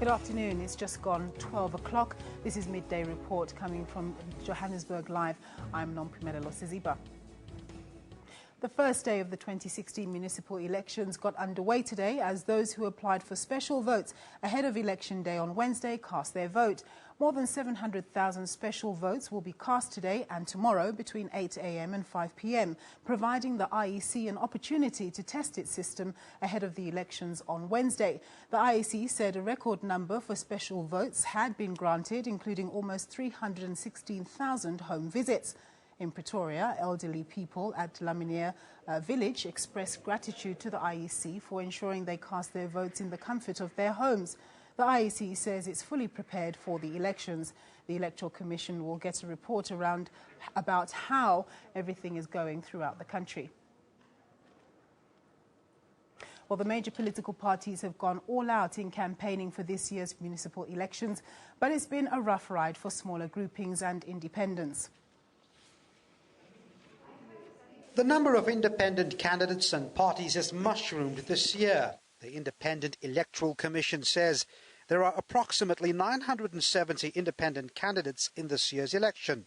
Good afternoon. It's just gone 12 o'clock. This is Midday Report coming from Johannesburg Live. I'm Nompumelelo Siziba. The first day of the 2016 municipal elections got underway today as those who applied for special votes ahead of Election Day on Wednesday cast their vote. More than 700,000 special votes will be cast today and tomorrow between 8 a.m. and 5 p.m., providing the IEC an opportunity to test its system ahead of the elections on Wednesday. The IEC said a record number for special votes had been granted, including almost 316,000 home visits. In Pretoria, elderly people at Laminier village expressed gratitude to the IEC for ensuring they cast their votes in the comfort of their homes. The IEC says it's fully prepared for the elections. The Electoral Commission will get a report about how everything is going throughout the country. Well, the major political parties have gone all out in campaigning for this year's municipal elections, but it's been a rough ride for smaller groupings and independents. The number of independent candidates and parties has mushroomed this year. The Independent Electoral Commission says there are approximately 970 independent candidates in this year's election.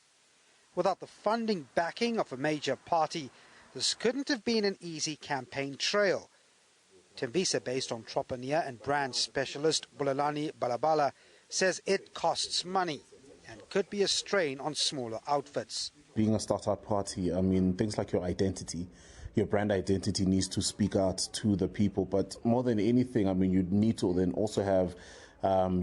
Without the funding backing of a major party, this couldn't have been an easy campaign trail. Tembisa-based entrepreneur and brand specialist Bulelani Balabala says it costs money and could be a strain on smaller outfits. Being a startup party, I mean, things like your identity, your brand identity needs to speak out to the people. But more than anything, I mean, you need to then also have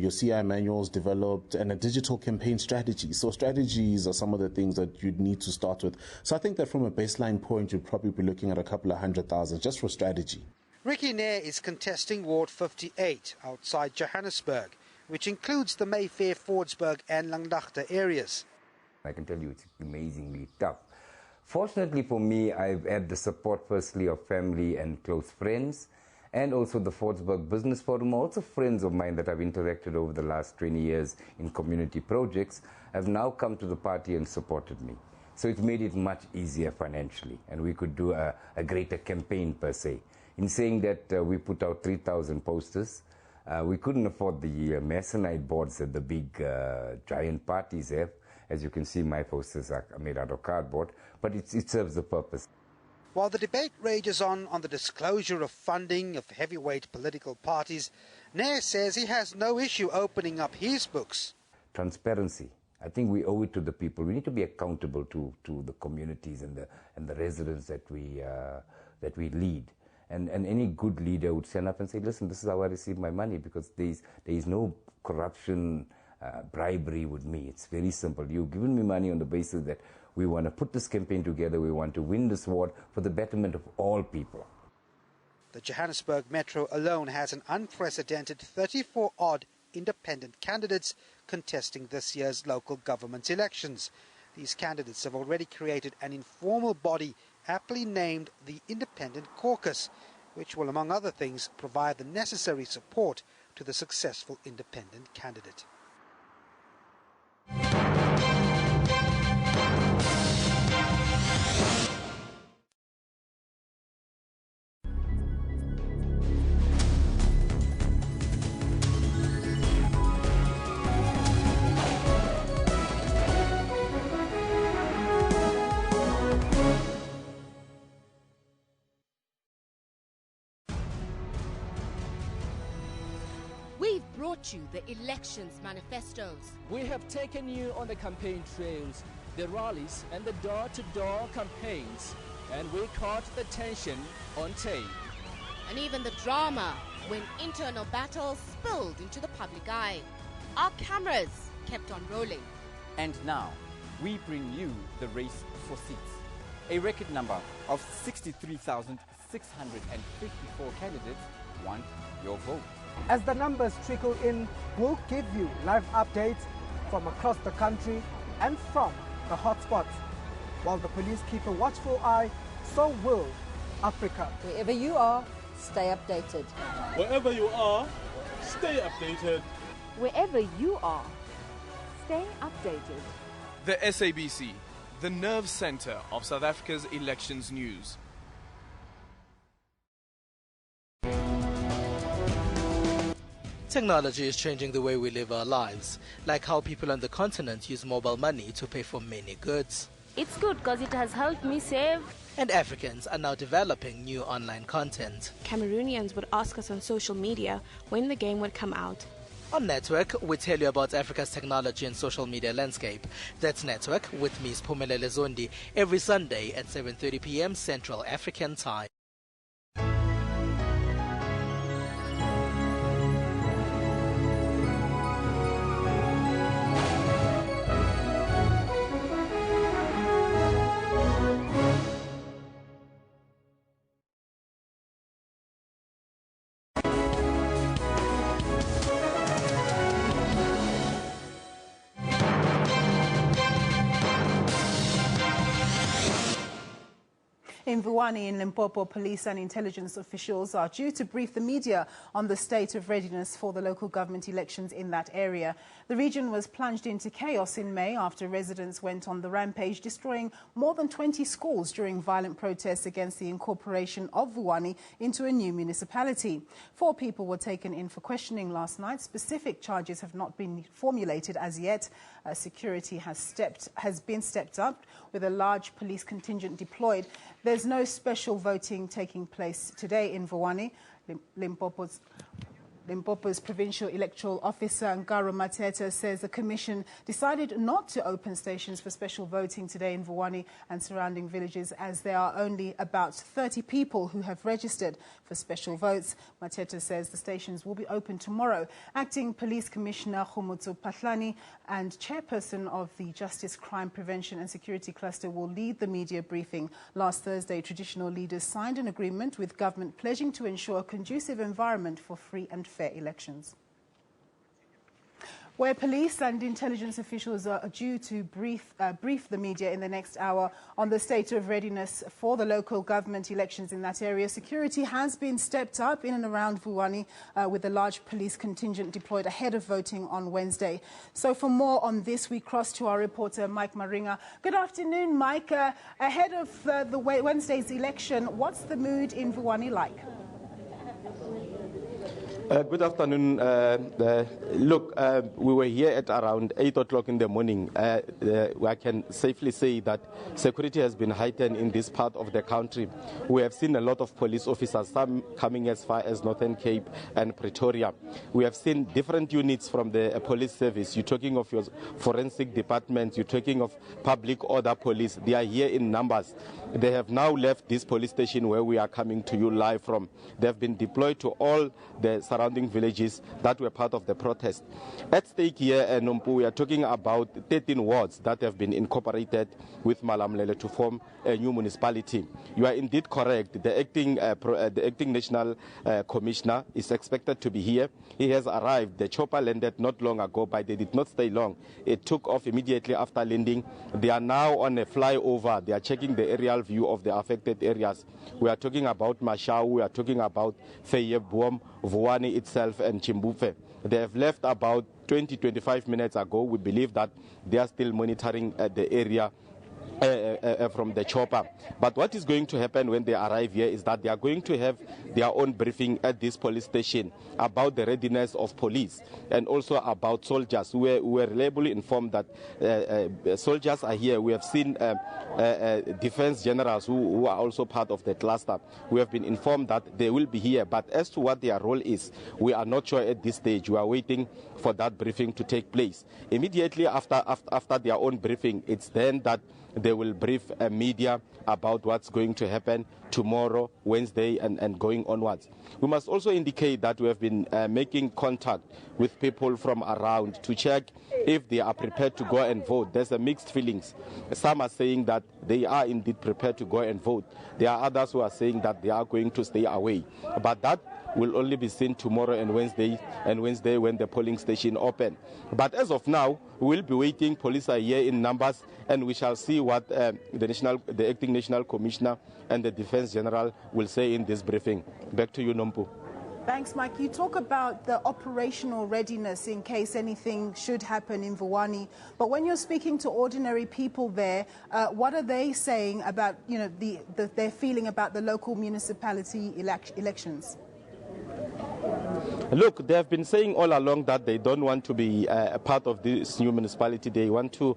your CI manuals developed and a digital campaign strategy. So strategies are some of the things that you'd need to start with. So I think that from a baseline point, you'd probably be looking at a couple of 100,000 just for strategy. Ricky Nair is contesting Ward 58 outside Johannesburg, which includes the Mayfair, Fordsburg and Langlaagte areas. I can tell you it's amazingly tough. Fortunately for me, I've had the support firstly of family and close friends, and also the Fordsburg Business Forum, also friends of mine that I've interacted over the last 20 years in community projects, have now come to the party and supported me. So it's made it much easier financially, and we could do a greater campaign per se. In saying that we put out 3,000 posters, we couldn't afford the masonite boards that the big giant parties have. As you can see, my posters are made out of cardboard, but it serves the purpose. While the debate rages on the disclosure of funding of heavyweight political parties, Nair says he has no issue opening up his books. Transparency. I think we owe it to the people. We need to be accountable to the communities and the residents that we lead. And any good leader would stand up and say, listen, this is how I receive my money, because there is no corruption, bribery with me. It's very simple. You've given me money on the basis that we want to put this campaign together. We want to win this war for the betterment of all people. The Johannesburg Metro alone has an unprecedented 34-odd independent candidates contesting this year's local government elections. These candidates have already created an informal body aptly named the Independent Caucus, which will, among other things, provide the necessary support to the successful independent candidate. We've brought you the elections manifestos. We have taken you on the campaign trails, the rallies and the door-to-door campaigns, and we caught the tension on tape. And even the drama when internal battles spilled into the public eye. Our cameras kept on rolling. And now, we bring you the race for seats. A record number of 63,654 candidates want your vote. As the numbers trickle in, we'll give you live updates from across the country and from the hotspots. While the police keep a watchful eye, so will Africa. Wherever you are, stay updated. Wherever you are, stay updated. Wherever you are, stay updated. The SABC, the nerve center of South Africa's elections news. Technology is changing the way we live our lives, like how people on the continent use mobile money to pay for many goods. It's good because it has helped me save. And Africans are now developing new online content. Cameroonians would ask us on social media when the game would come out. On Network, we tell you about Africa's technology and social media landscape. That's Network with Ms. Phumelele Zondi every Sunday at 7:30 p.m. Central African Time. In Vuwani in Limpopo, police and intelligence officials are due to brief the media on the state of readiness for the local government elections in that area. The region was plunged into chaos in May after residents went on the rampage, destroying more than 20 schools during violent protests against the incorporation of Vuwani into a new municipality. 4 people were taken in for questioning last night. Specific charges have not been formulated as yet. Security has been stepped up with a large police contingent deployed. There's no special voting taking place today in Vuwani. Limpopo's Provincial Electoral Officer Ngaro Mateta says the Commission decided not to open stations for special voting today in Vuwani and surrounding villages as there are only about 30 people who have registered for special votes. Mateta says the stations will be open tomorrow. Acting Police Commissioner Khumutso Pahlani and Chairperson of the Justice, Crime Prevention and Security Cluster will lead the media briefing. Last Thursday, traditional leaders signed an agreement with government pledging to ensure a conducive environment for free and fair elections. Where police and intelligence officials are due to brief the media in the next hour on the state of readiness for the local government elections in that area, security has been stepped up in and around Vuwani with a large police contingent deployed ahead of voting on Wednesday. So for more on this, we cross to our reporter, Mike Maringa. Good afternoon, Mike. Ahead of the Wednesday's election, what's the mood in Vuwani like? Good afternoon. Look, we were here at around 8 o'clock in the morning. I can safely say that security has been heightened in this part of the country. We have seen a lot of police officers, some coming as far as Northern Cape and Pretoria. We have seen different units from the police service. You're talking of your forensic department, you're talking of public order police. They are here in numbers. They have now left this police station where we are coming to you live from. They have been deployed to all the surrounding villages that were part of the protest. At stake here, Nompu, we are talking about 13 wards that have been incorporated with Malamlele to form a new municipality. You are indeed correct. The acting national commissioner is expected to be here. He has arrived. The chopper landed not long ago, but they did not stay long. It took off immediately after landing. They are now on a flyover. They are checking the aerial view of the affected areas. We are talking about Mashau, we are talking about Feyeboom, Vuwani itself, and Chimbufe. They have left about 20-25 minutes ago. We believe that they are still monitoring the area from the chopper. But what is going to happen when they arrive here is that they are going to have their own briefing at this police station about the readiness of police and also about soldiers. We were reliably informed that soldiers are here. We have seen defense generals who are also part of the cluster. We have been informed that they will be here, but as to what their role is, we are not sure at this stage. We are waiting for that briefing to take place. Immediately after their own briefing, it's then that they will brief media about what's going to happen tomorrow, Wednesday, and going onwards. We must also indicate that we have been making contact with people from around to check if they are prepared to go and vote. There's a mixed feelings. Some are saying that they are indeed prepared to go and vote. There are others who are saying that they are going to stay away. But that will only be seen tomorrow and Wednesday when the polling station open. But as of now, we will be waiting. Police are here in numbers, and we shall see what the acting national commissioner and the defense general will say in this briefing. Back to you, Nompu. Thanks, Mike. You talk about the operational readiness in case anything should happen in Vuwani. But when you're speaking to ordinary people there, what are they saying about, their feeling about the local municipality elections? Look, they have been saying all along that they don't want to be a part of this new municipality. They want to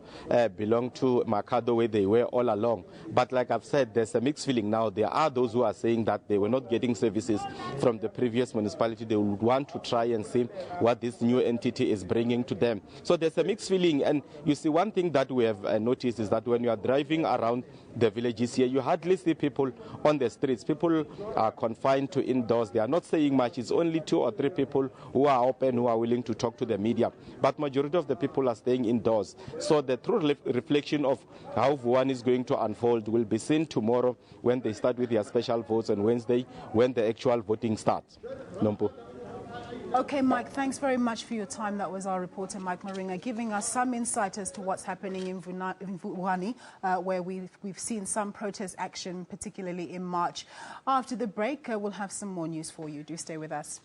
belong to Makado where they were all along. But like I've said, there's a mixed feeling now. There are those who are saying that they were not getting services from the previous municipality. They would want to try and see what this new entity is bringing to them. So there's a mixed feeling. And you see, one thing that we have noticed is that when you are driving around the villages here, you hardly see people on the streets. People are confined to indoors. They are not saying much. It's only 2 or 3 people who are open, who are willing to talk to the media. But majority of the people are staying indoors. So the true reflection of how Vuwani is going to unfold will be seen tomorrow when they start with their special votes, on Wednesday when the actual voting starts. Nompo. Okay, Mike, thanks very much for your time. That was our reporter, Mike Maringa, giving us some insight as to what's happening in Vuwani, where we've seen some protest action, particularly in March. After the break, we'll have some more news for you. Do stay with us.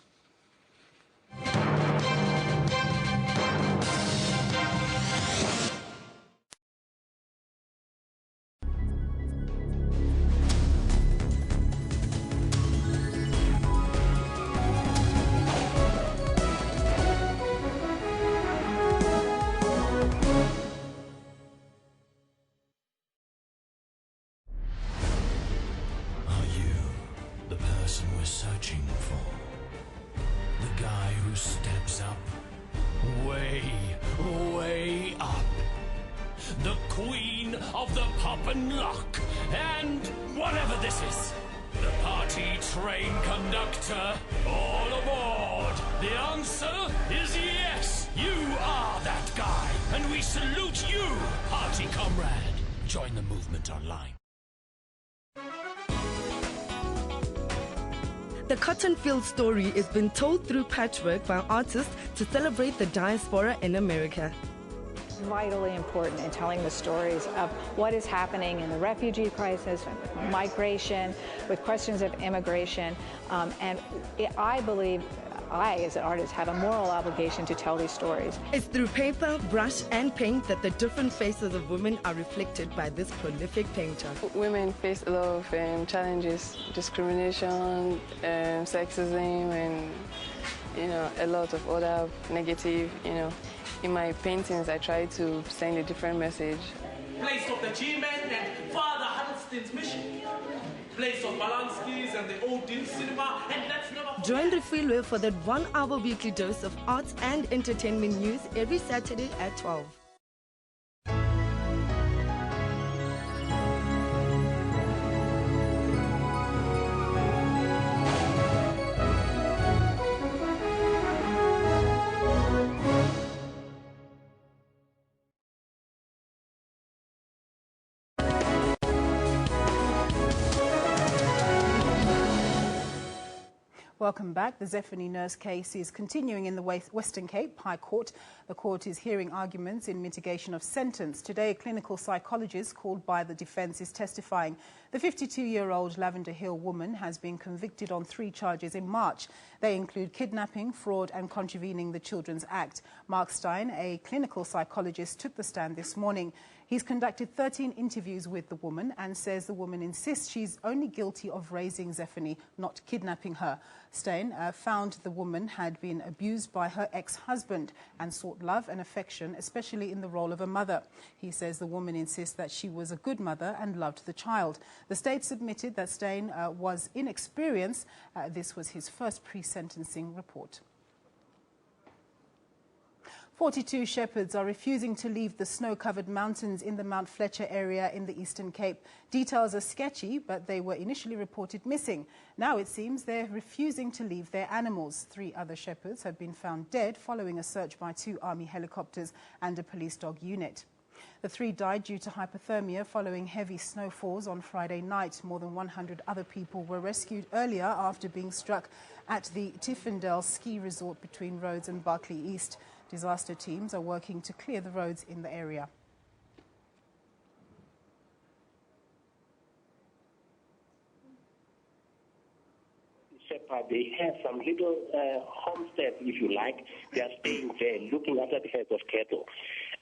We're searching for the guy who steps up, way up, the queen of the pop and lock, and whatever this is, the party train conductor, all aboard. The answer is yes, you are that guy, and we salute you, party comrade. Join the movement online. The cotton field story is being told through patchwork by artists to celebrate the diaspora in America. It's vitally important in telling the stories of what is happening in the refugee crisis, migration, with questions of immigration, and I believe I, as an artist, have a moral obligation to tell these stories. It's through paper, brush, and paint that the different faces of women are reflected by this prolific painter. Women face a lot of challenges, discrimination, sexism, and a lot of other negative. In my paintings, I try to send a different message. Place of the G-Men and Father Huddleston's mission. Place of Balanski's and the Odeon Cinema, and let's never forget. Join Refilwe for that 1-hour weekly dose of arts and entertainment news every Saturday at 12. Welcome back. The Zephany Nurse case is continuing in the Western Cape High Court. The court is hearing arguments in mitigation of sentence. Today, a clinical psychologist called by the defence is testifying. The 52-year-old Lavender Hill woman has been convicted on 3 charges in March. They include kidnapping, fraud and contravening the Children's Act. Mark Stein, a clinical psychologist, took the stand this morning. He's conducted 13 interviews with the woman and says the woman insists she's only guilty of raising Zephany, not kidnapping her. Stein found the woman had been abused by her ex-husband and sought love and affection, especially in the role of a mother. He says the woman insists that she was a good mother and loved the child. The state submitted that Stein was inexperienced. This was his first pre-sentencing report. 42 shepherds are refusing to leave the snow-covered mountains in the Mount Fletcher area in the Eastern Cape. Details are sketchy, but they were initially reported missing. Now it seems they're refusing to leave their animals. 3 other shepherds have been found dead following a search by 2 army helicopters and a police dog unit. The 3 died due to hypothermia following heavy snowfalls on Friday night. More than 100 other people were rescued earlier after being struck at the Tiffindale ski resort between Rhodes and Berkeley East. Disaster teams are working to clear the roads in the area. They have some little homesteads, if you like. They are staying there, looking after the herds of cattle.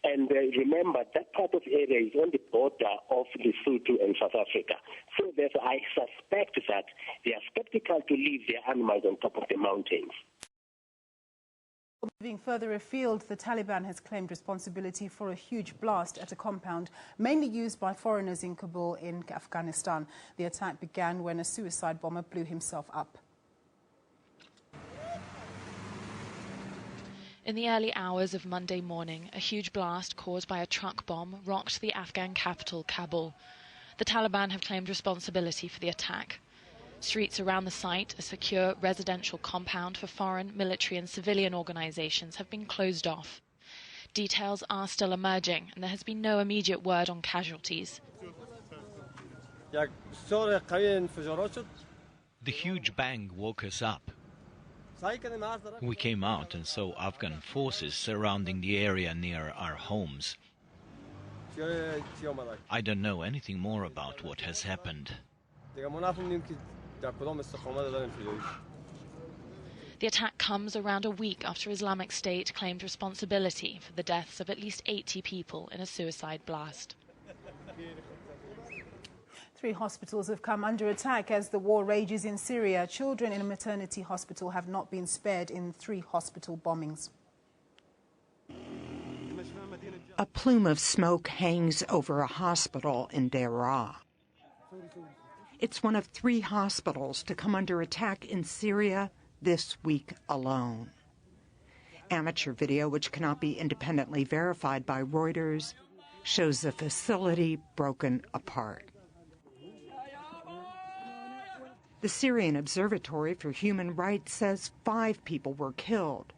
And remember, that part of the area is on the border of Lesotho and South Africa. So therefore, I suspect that they are skeptical to leave their animals on top of the mountains. Moving further afield, the Taliban has claimed responsibility for a huge blast at a compound mainly used by foreigners in Kabul in Afghanistan. The attack began when a suicide bomber blew himself up. In the early hours of Monday morning, a huge blast caused by a truck bomb rocked the Afghan capital, Kabul. The Taliban have claimed responsibility for the attack. Streets around the site, a secure residential compound for foreign, military and civilian organizations, have been closed off. Details are still emerging, and there has been no immediate word on casualties. The huge bang woke us up. We came out and saw Afghan forces surrounding the area near our homes. I don't know anything more about what has happened. The attack comes around a week after Islamic State claimed responsibility for the deaths of at least 80 people in a suicide blast. 3 hospitals have come under attack as the war rages in Syria. Children in a maternity hospital have not been spared in 3 hospital bombings. A plume of smoke hangs over a hospital in Daraa. It's one of 3 hospitals to come under attack in Syria this week alone. Amateur video, which cannot be independently verified by Reuters, shows the facility broken apart. The Syrian Observatory for Human Rights says 5 people were killed,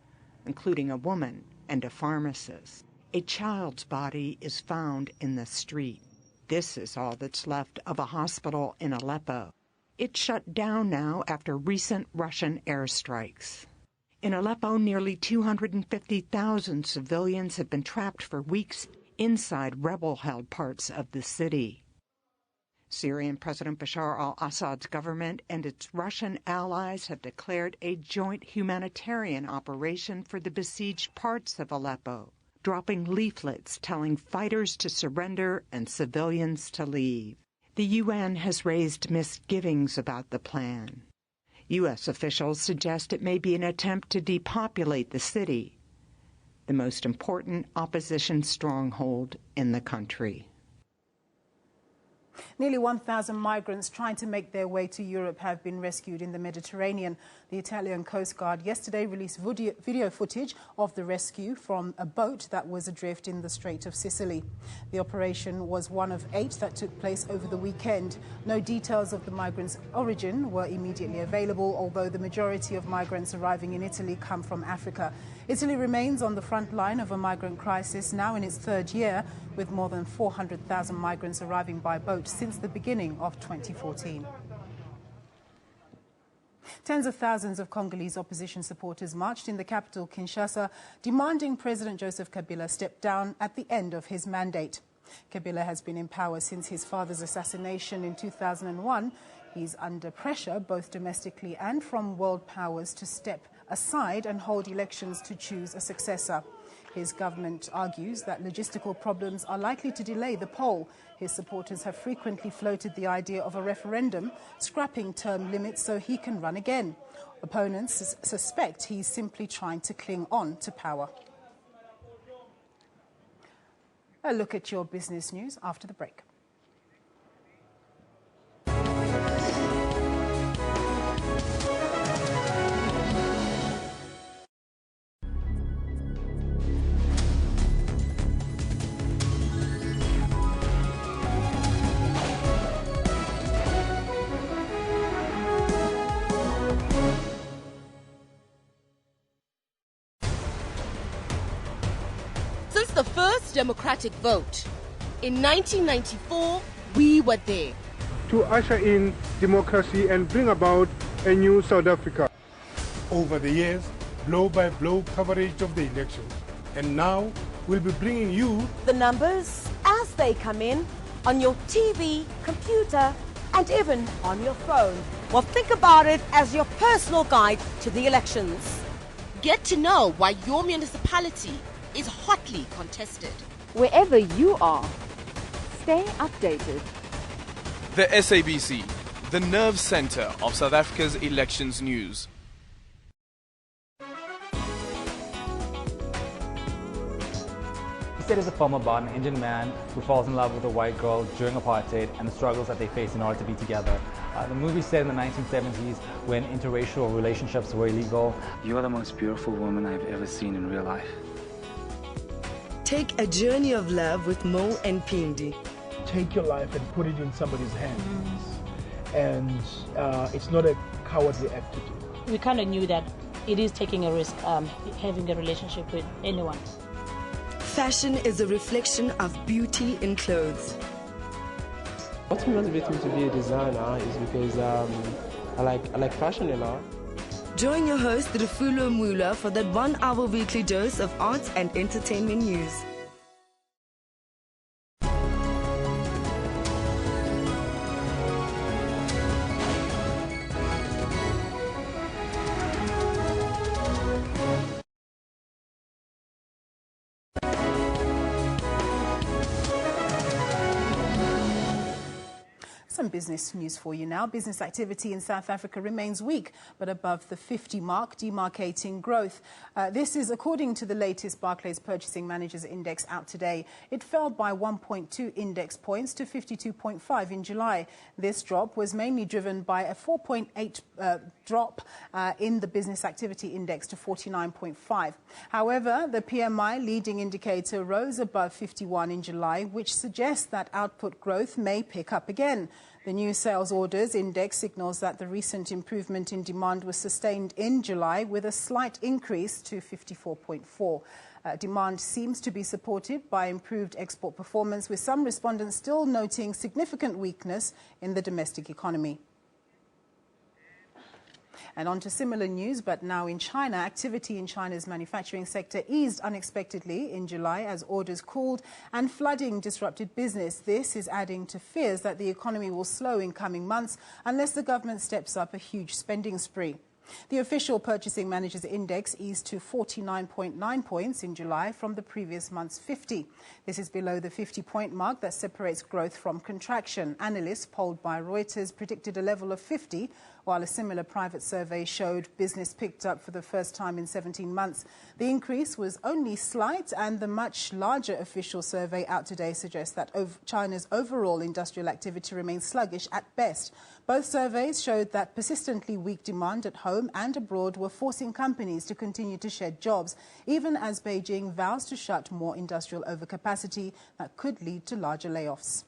including a woman and a pharmacist. A child's body is found in the street. This is all that's left of a hospital in Aleppo. It's shut down now after recent Russian airstrikes. In Aleppo, nearly 250,000 civilians have been trapped for weeks inside rebel-held parts of the city. Syrian President Bashar al-Assad's government and its Russian allies have declared a joint humanitarian operation for the besieged parts of Aleppo, dropping leaflets telling fighters to surrender and civilians to leave. The UN has raised misgivings about the plan. U.S. officials suggest it may be an attempt to depopulate the city, the most important opposition stronghold in the country. Nearly 1,000 migrants trying to make their way to Europe have been rescued in the Mediterranean. The Italian Coast Guard yesterday released video footage of the rescue from a boat that was adrift in the Strait of Sicily. The operation was one of 8 that took place over the weekend. No details of the migrants' origin were immediately available, although the majority of migrants arriving in Italy come from Africa. Italy remains on the front line of a migrant crisis, now in its 3rd year, with more than 400,000 migrants arriving by boat since the beginning of 2014. Tens of thousands of Congolese opposition supporters marched in the capital, Kinshasa, demanding President Joseph Kabila step down at the end of his mandate. Kabila has been in power since his father's assassination in 2001. He's under pressure, both domestically and from world powers, to step aside and hold elections to choose a successor. His government argues that logistical problems are likely to delay the poll. His supporters have frequently floated the idea of a referendum, scrapping term limits so he can run again. Opponents suspect he's simply trying to cling on to power. A look at your business news after the break. Since the first democratic vote in 1994, we were there to usher in democracy and bring about a new South Africa. Over the years, blow-by-blow coverage of the elections, and now we'll be bringing you the numbers as they come in on your TV, computer, and even on your phone. Well, think about it as your personal guide to the elections. Get to know why your municipality is hotly contested. Wherever you are, stay updated. The SABC, the nerve center of South Africa's elections news. set is a film about an Indian man who falls in love with a white girl during apartheid and the struggles that they face in order to be together. The movie is set in the 1970s when interracial relationships were illegal. You are the most beautiful woman I've ever seen in real life. Take a journey of love with Mo and Pindi. Take your life and put it in somebody's hands. And it's not a cowardly act to do. We kind of knew that it is taking a risk having a relationship with anyone. Fashion is a reflection of beauty in clothes. What motivates me to be a designer is because I like fashion and art. Join your host Rufulo Mula for that 1 hour weekly dose of arts and entertainment news. Some business news for you now. Business activity in South Africa remains weak, but above the 50 mark, demarcating growth. This is according to the latest Barclays Purchasing Managers Index out today. It fell by 1.2 index points to 52.5 in July. This drop was mainly driven by a 4.8 drop in the business activity index to 49.5. However, the PMI leading indicator rose above 51 in July, which suggests that output growth may pick up again. The new sales orders index signals that the recent improvement in demand was sustained in July with a slight increase to 54.4. Demand seems to be supported by improved export performance, with some respondents still noting significant weakness in the domestic economy. And on to similar news, but now in China. Activity in China's manufacturing sector eased unexpectedly in July as orders cooled and flooding disrupted business. This is adding to fears that the economy will slow in coming months unless the government steps up a huge spending spree. The official Purchasing Managers Index eased to 49.9 points in July from the previous month's 50. This is below the 50-point mark that separates growth from contraction. Analysts polled by Reuters predicted a level of 50, while a similar private survey showed business picked up for the first time in 17 months. The increase was only slight, and the much larger official survey out today suggests that China's overall industrial activity remains sluggish at best. Both surveys showed that persistently weak demand at home and abroad were forcing companies to continue to shed jobs, even as Beijing vows to shut more industrial overcapacity that could lead to larger layoffs.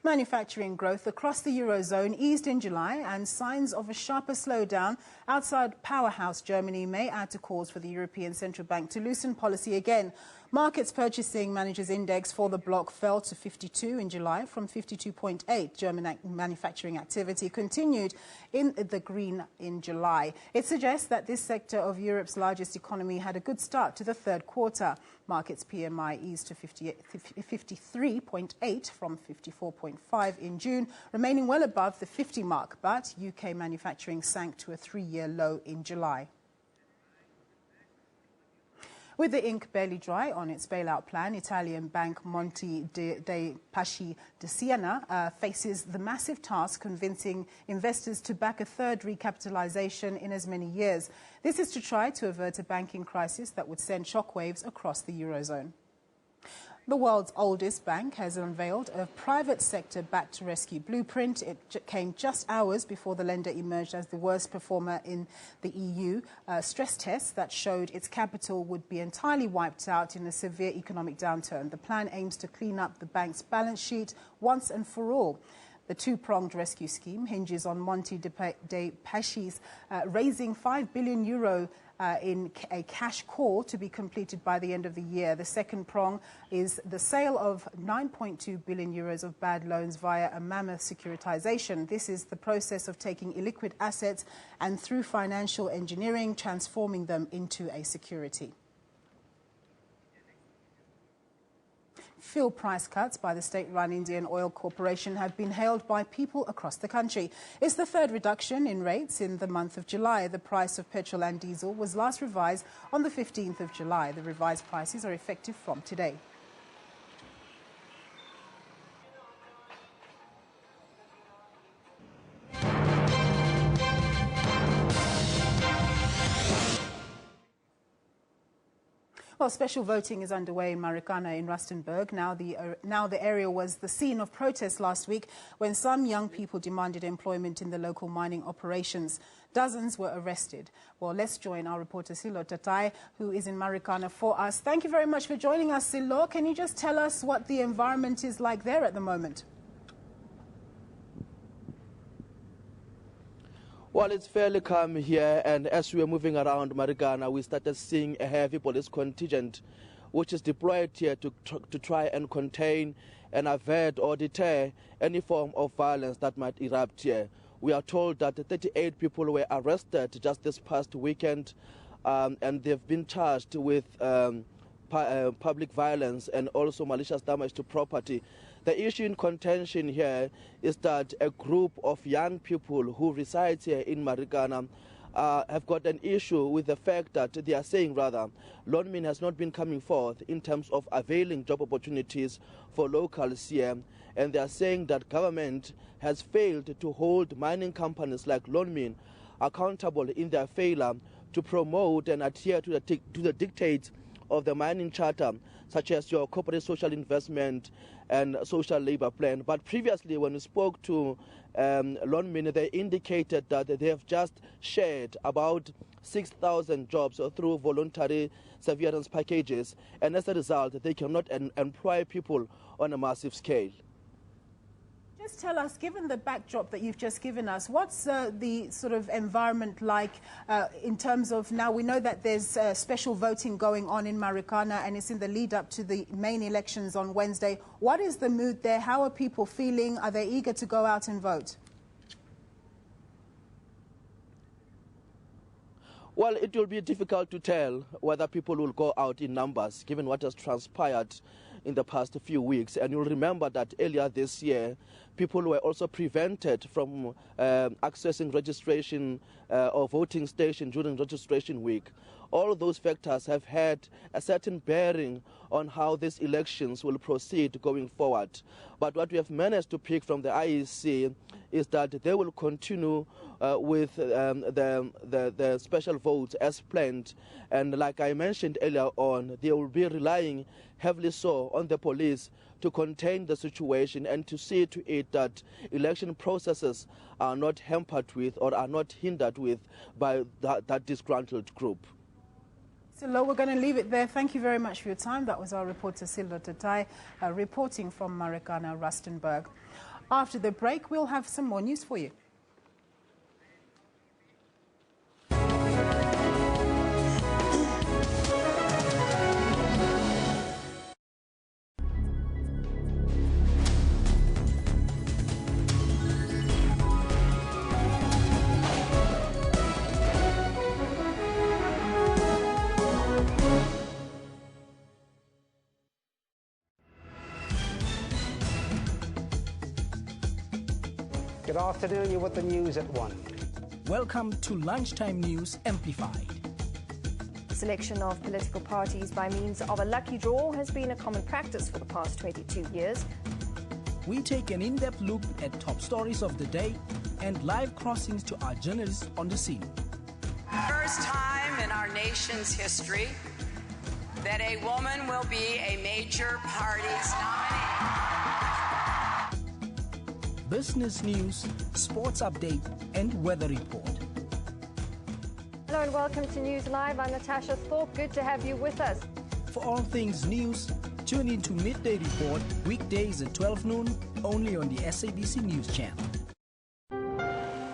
Manufacturing growth across the Eurozone eased in July, and signs of a sharper slowdown outside powerhouse Germany may add to calls for the European Central Bank to loosen policy again. Markets Purchasing Managers Index for the bloc fell to 52 in July from 52.8. German manufacturing activity continued in the green in July. It suggests that this sector of Europe's largest economy had a good start to the third quarter. Markets PMI eased to 53.8 from 54.5 in June, remaining well above the 50 mark, but UK manufacturing sank to a 3-year low in July. With the ink barely dry on its bailout plan, Italian bank Monte dei Paschi di Siena faces the massive task convincing investors to back a third recapitalization in as many years. This is to try to avert a banking crisis that would send shockwaves across the Eurozone. The world's oldest bank has unveiled a private sector back-to-rescue blueprint. It came just hours before the lender emerged as the worst performer in the EU. Stress tests that showed its capital would be entirely wiped out in a severe economic downturn. The plan aims to clean up the bank's balance sheet once and for all. The two-pronged rescue scheme hinges on Monte dei Paschi's raising €5 billion in a cash call to be completed by the end of the year. The second prong is the sale of €9.2 billion of bad loans via a mammoth securitization. This is the process of taking illiquid assets and, through financial engineering, transforming them into a security. Fuel price cuts by the state-run Indian Oil Corporation have been hailed by people across the country. It's the third reduction in rates in the month of July. The price of petrol and diesel was last revised on the 15th of July. The revised prices are effective from today. Well, special voting is underway in Marikana in Rustenburg. Now the area was the scene of protests last week when some young people demanded employment in the local mining operations. Dozens were arrested. Well, let's join our reporter Silo Tatai, who is in Marikana for us. Thank you very much for joining us, Silo. Can you just tell us what the environment is like there at the moment? Well, it's fairly calm here, and as we were moving around Marikana, we started seeing a heavy police contingent which is deployed here to try and contain and avert or deter any form of violence that might erupt here. We are told that 38 people were arrested just this past weekend, and they've been charged with public violence and also malicious damage to property. The issue in contention here is that a group of young people who reside here in Marikana have got an issue with the fact that they are saying, Lonmin has not been coming forth in terms of availing job opportunities for locals here. And they are saying that government has failed to hold mining companies like Lonmin accountable in their failure to promote and adhere to the dictates of the mining charter, such as your corporate social investment and social labor plan. But previously, when we spoke to Lonmin, they indicated that they have just shared about 6,000 jobs through voluntary severance packages, and as a result, they cannot employ people on a massive scale. Just tell us, given the backdrop that you've just given us, what's the sort of environment like in terms of, now we know that there's special voting going on in Marikana and it's in the lead up to the main elections on Wednesday. What is the mood there? How are people feeling? Are they eager to go out and vote? Well, it will be difficult to tell whether people will go out in numbers, given what has transpired in the past few weeks. And you'll remember that earlier this year, people were also prevented from accessing registration or voting station during registration week. All of those factors have had a certain bearing on how these elections will proceed going forward. But what we have managed to pick from the IEC is that they will continue with the special votes as planned. And like I mentioned earlier on, they will be relying heavily so on the police to contain the situation and to see to it that election processes are not hampered with or are not hindered with by that disgruntled group. Silo, we're going to leave it there. Thank you very much for your time. That was our reporter Silo Tatai reporting from Marikana, Rustenburg. After the break, we'll have some more news for you. Good afternoon, you're with the news at 1. Welcome to Lunchtime News Amplified. Selection of political parties by means of a lucky draw has been a common practice for the past 22 years. We take an in-depth look at top stories of the day and live crossings to our journalists on the scene. First time in our nation's history that a woman will be a major party's nominee. Business news, sports update, and weather report. Hello and welcome to News Live. I'm Natasha Thorpe. Good to have you with us. For all things news, tune in to Midday Report, weekdays at 12 noon, only on the SABC News channel.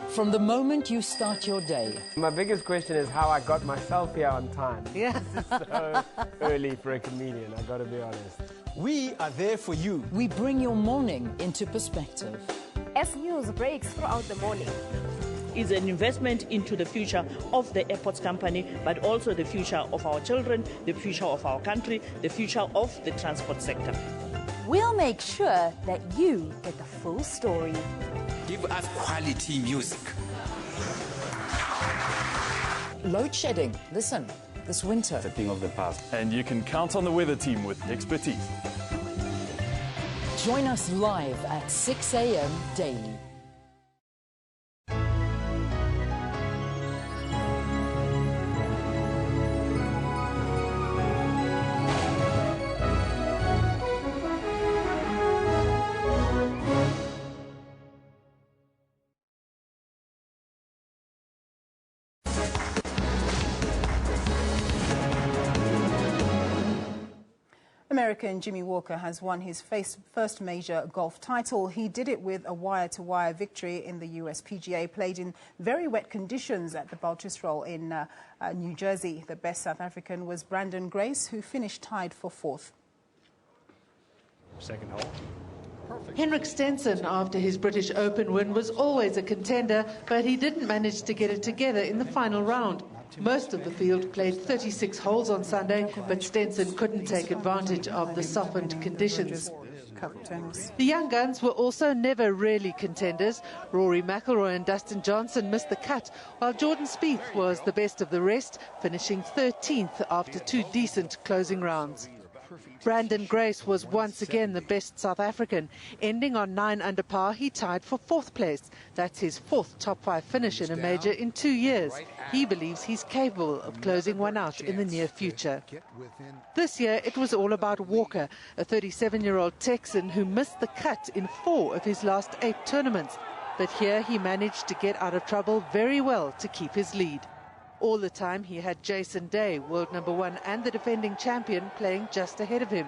From the moment you start your day. My biggest question is how I got myself here on time. Yes. It's so early for a comedian, I gotta be honest. We are there for you. We bring your morning into perspective. As news breaks throughout the morning. Is an investment into the future of the airports company, but also the future of our children, the future of our country, the future of the transport sector. We'll make sure that you get the full story. Give us quality music. Load shedding. Listen, this winter. It's a thing of the past. And you can count on the weather team with expertise. Join us live at 6 a.m. daily. American Jimmy Walker has won his first major golf title. He did it with a wire-to-wire victory in the USPGA, played in very wet conditions at the Baltusrol in New Jersey. The best South African was Brandon Grace, who finished tied for fourth. Second hole. Henrik Stenson, after his British Open win, was always a contender, but he didn't manage to get it together in the final round. Most of the field played 36 holes on Sunday, but Stenson couldn't take advantage of the softened conditions. The young guns were also never really contenders. Rory McIlroy and Dustin Johnson missed the cut, while Jordan Spieth was the best of the rest, finishing 13th after two decent closing rounds. Brandon Grace was once again the best South African. Ending on 9 under par, he tied for fourth place. That's his fourth top 5 finish in a major in 2 years. He believes he's capable of closing one out in the near future. This year, it was all about Walker, a 37-year-old Texan who missed the cut in 4 of his last 8 tournaments. But here he managed to get out of trouble very well to keep his lead. All the time, he had Jason Day, world #1 and the defending champion, playing just ahead of him.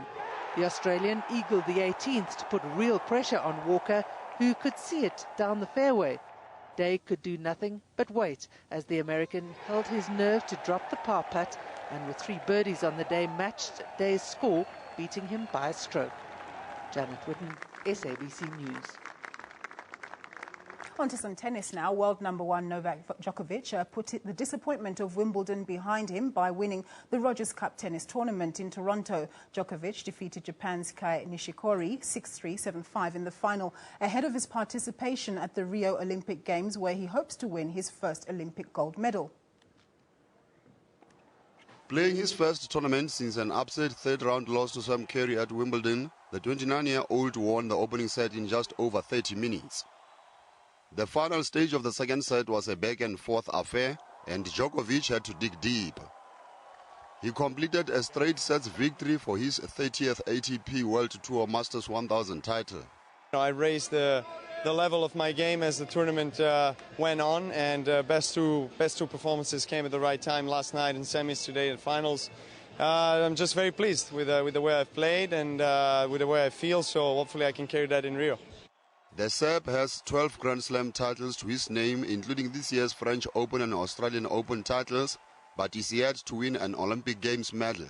The Australian eagled the 18th to put real pressure on Walker, who could see it down the fairway. Day could do nothing but wait as the American held his nerve to drop the par putt, and with 3 birdies on the day matched Day's score, beating him by a stroke. Janet Whitten, SABC News. On to some tennis now. World #1 Novak Djokovic put the disappointment of Wimbledon behind him by winning the Rogers Cup tennis tournament in Toronto. Djokovic defeated Japan's Kei Nishikori 6-3, 7-5 in the final, ahead of his participation at the Rio Olympic Games, where he hopes to win his first Olympic gold medal. Playing his first tournament since an upset third-round loss to Sam Kerry at Wimbledon, the 29-year-old won the opening set in just over 30 minutes. The final stage of the second set was a back-and-forth affair, and Djokovic had to dig deep. He completed a straight sets victory for his 30th ATP World Tour Masters 1000 title. I raised the level of my game as the tournament went on, and best two performances came at the right time last night in semis, today in finals. I'm just very pleased with the way I've played and with the way I feel, so hopefully I can carry that in Rio. The Serb has 12 Grand Slam titles to his name, including this year's French Open and Australian Open titles, but is yet to win an Olympic Games medal.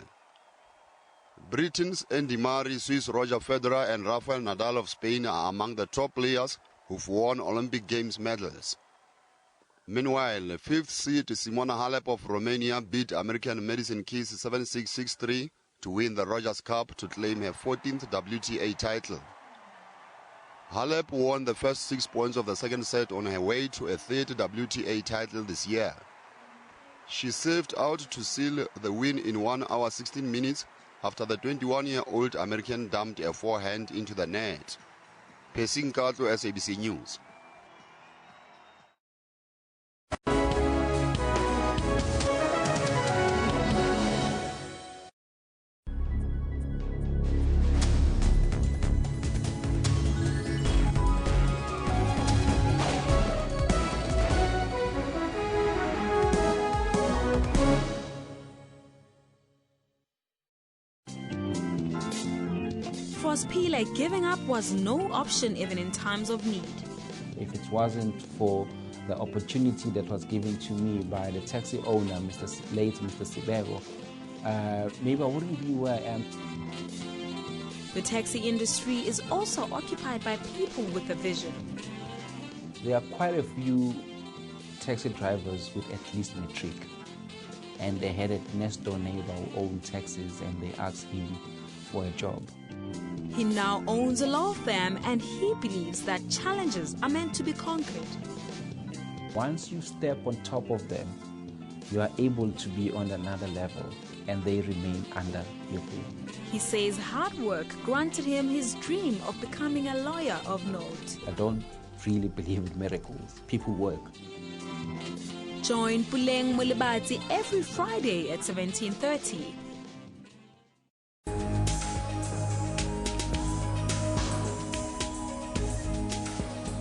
Britain's Andy Murray, Swiss Roger Federer and Rafael Nadal of Spain are among the top players who've won Olympic Games medals. Meanwhile, 5th seed Simona Halep of Romania beat American Madison Keys 7-6, 6-3 to win the Rogers Cup to claim her 14th WTA title. Halep won the first 6 points of the second set on her way to a 3rd WTA title this year. She served out to seal the win in 1 hour 16 minutes after the 21-year-old American dumped a forehand into the net. Pacing Kato, SABC News. Pile, giving up was no option even in times of need. If it wasn't for the opportunity that was given to me by the taxi owner, late Mr. Sibego, maybe I wouldn't be where I am. The taxi industry is also occupied by people with a vision. There are quite a few taxi drivers with at least matric, and they had a next door neighbor who owned taxis, and they asked him for a job. He now owns a law firm, and he believes that challenges are meant to be conquered. Once you step on top of them, you are able to be on another level, and they remain under your feet. He says hard work granted him his dream of becoming a lawyer of note. I don't really believe in miracles. People work. Join Puleng Mulibati every Friday at 17:30.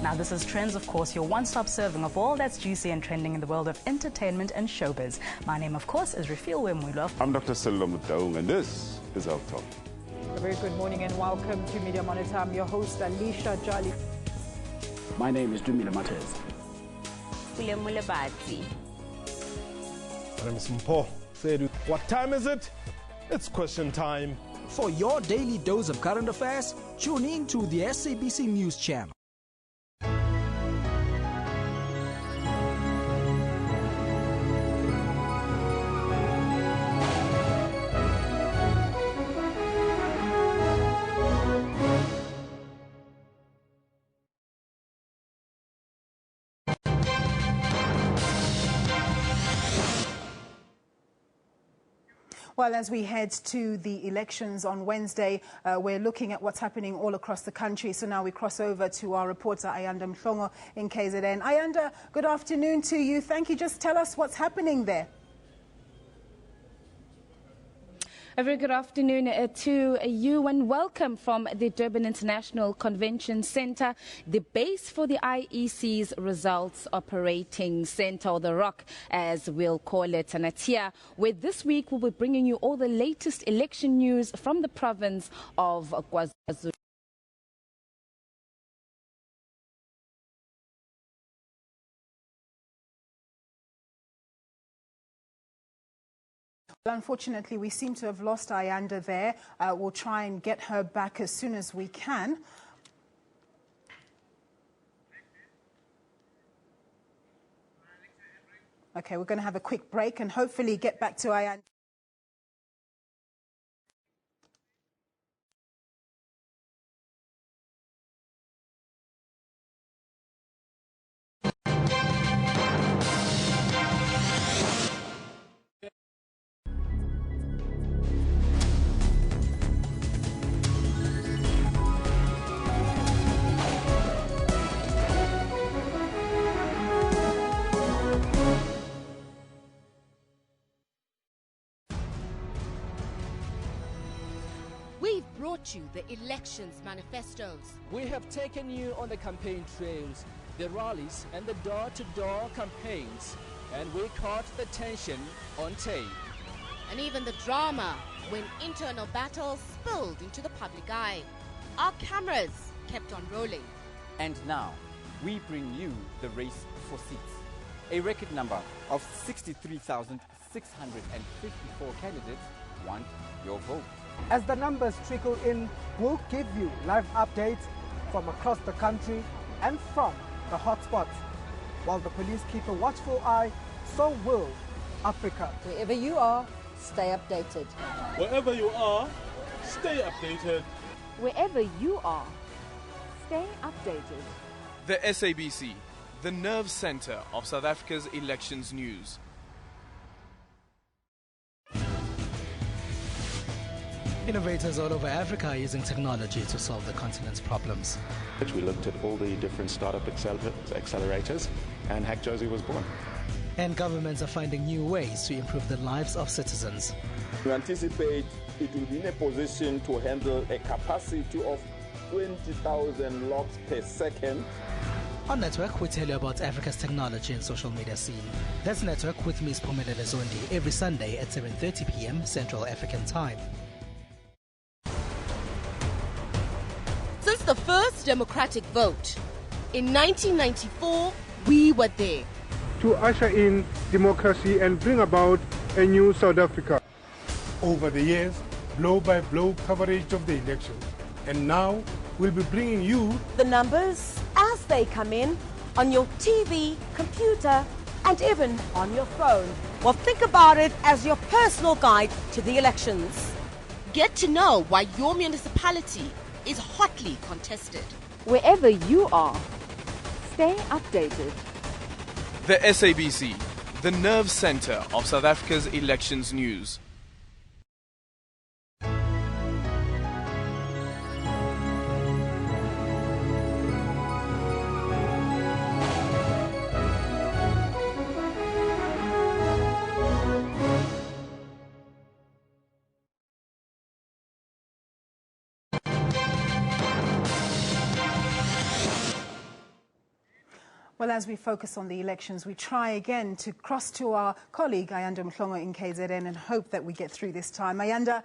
Now, this is Trends, of course, your one-stop serving of all that's juicy and trending in the world of entertainment and showbiz. My name, of course, is Refill Wemulov. I'm Dr. Sello Mutaung, and this is Our Talk. A very good morning and welcome to Media Monitor. I'm your host, Alicia Jali. My name is Dumile Matez. What time is it? It's question time. For your daily dose of current affairs, tune in to the SABC News Channel. Well, as we head to the elections on Wednesday, we're looking at what's happening all across the country. So now we cross over to our reporter, Ayanda Mhlongo in KZN. Ayanda, good afternoon to you. Thank you. Just tell us what's happening there. A very good afternoon to you and welcome from the Durban International Convention Centre, the base for the IEC's Results Operating Centre, or the ROC as we'll call it, and it's here where this week we'll be bringing you all the latest election news from the province of KwaZulu. Unfortunately, we seem to have lost Ayanda there. We'll try and get her back as soon as we can. Okay, we're going to have a quick break and hopefully get back to Ayanda. We've brought you the elections manifestos. We have taken you on the campaign trails, the rallies and the door-to-door campaigns, and we caught the tension on tape. And even the drama when internal battles spilled into the public eye. Our cameras kept on rolling. And now, we bring you the race for seats. A record number of 63,654 candidates want your vote. As the numbers trickle in, we'll give you live updates from across the country and from the hotspots. While the police keep a watchful eye, so will Africa. Wherever you are, stay updated. Wherever you are, stay updated. Wherever you are, stay updated. The SABC, the nerve center of South Africa's elections news. Innovators all over Africa are using technology to solve the continent's problems. We looked at all the different startup accelerators, and Hack Josie was born. And governments are finding new ways to improve the lives of citizens. We anticipate it will be in a position to handle a capacity of 20,000 logs per second. On Network, we tell you about Africa's technology and social media scene. That's Network with Ms. Pumela Zondi every Sunday at 7:30 p.m. Central African Time. Since the first democratic vote in 1994, we were there. To usher in democracy and bring about a new South Africa. Over the years, blow-by-blow coverage of the election. And now, we'll be bringing you the numbers as they come in on your TV, computer, and even on your phone. Well, think about it as your personal guide to the elections. Get to know why your municipality is hotly contested. Wherever you are, stay updated. The SABC, the nerve center of South Africa's elections news. Well, as we focus on the elections, we try again to cross to our colleague Ayanda Mhlongo in KZN and hope that we get through this time. Ayanda,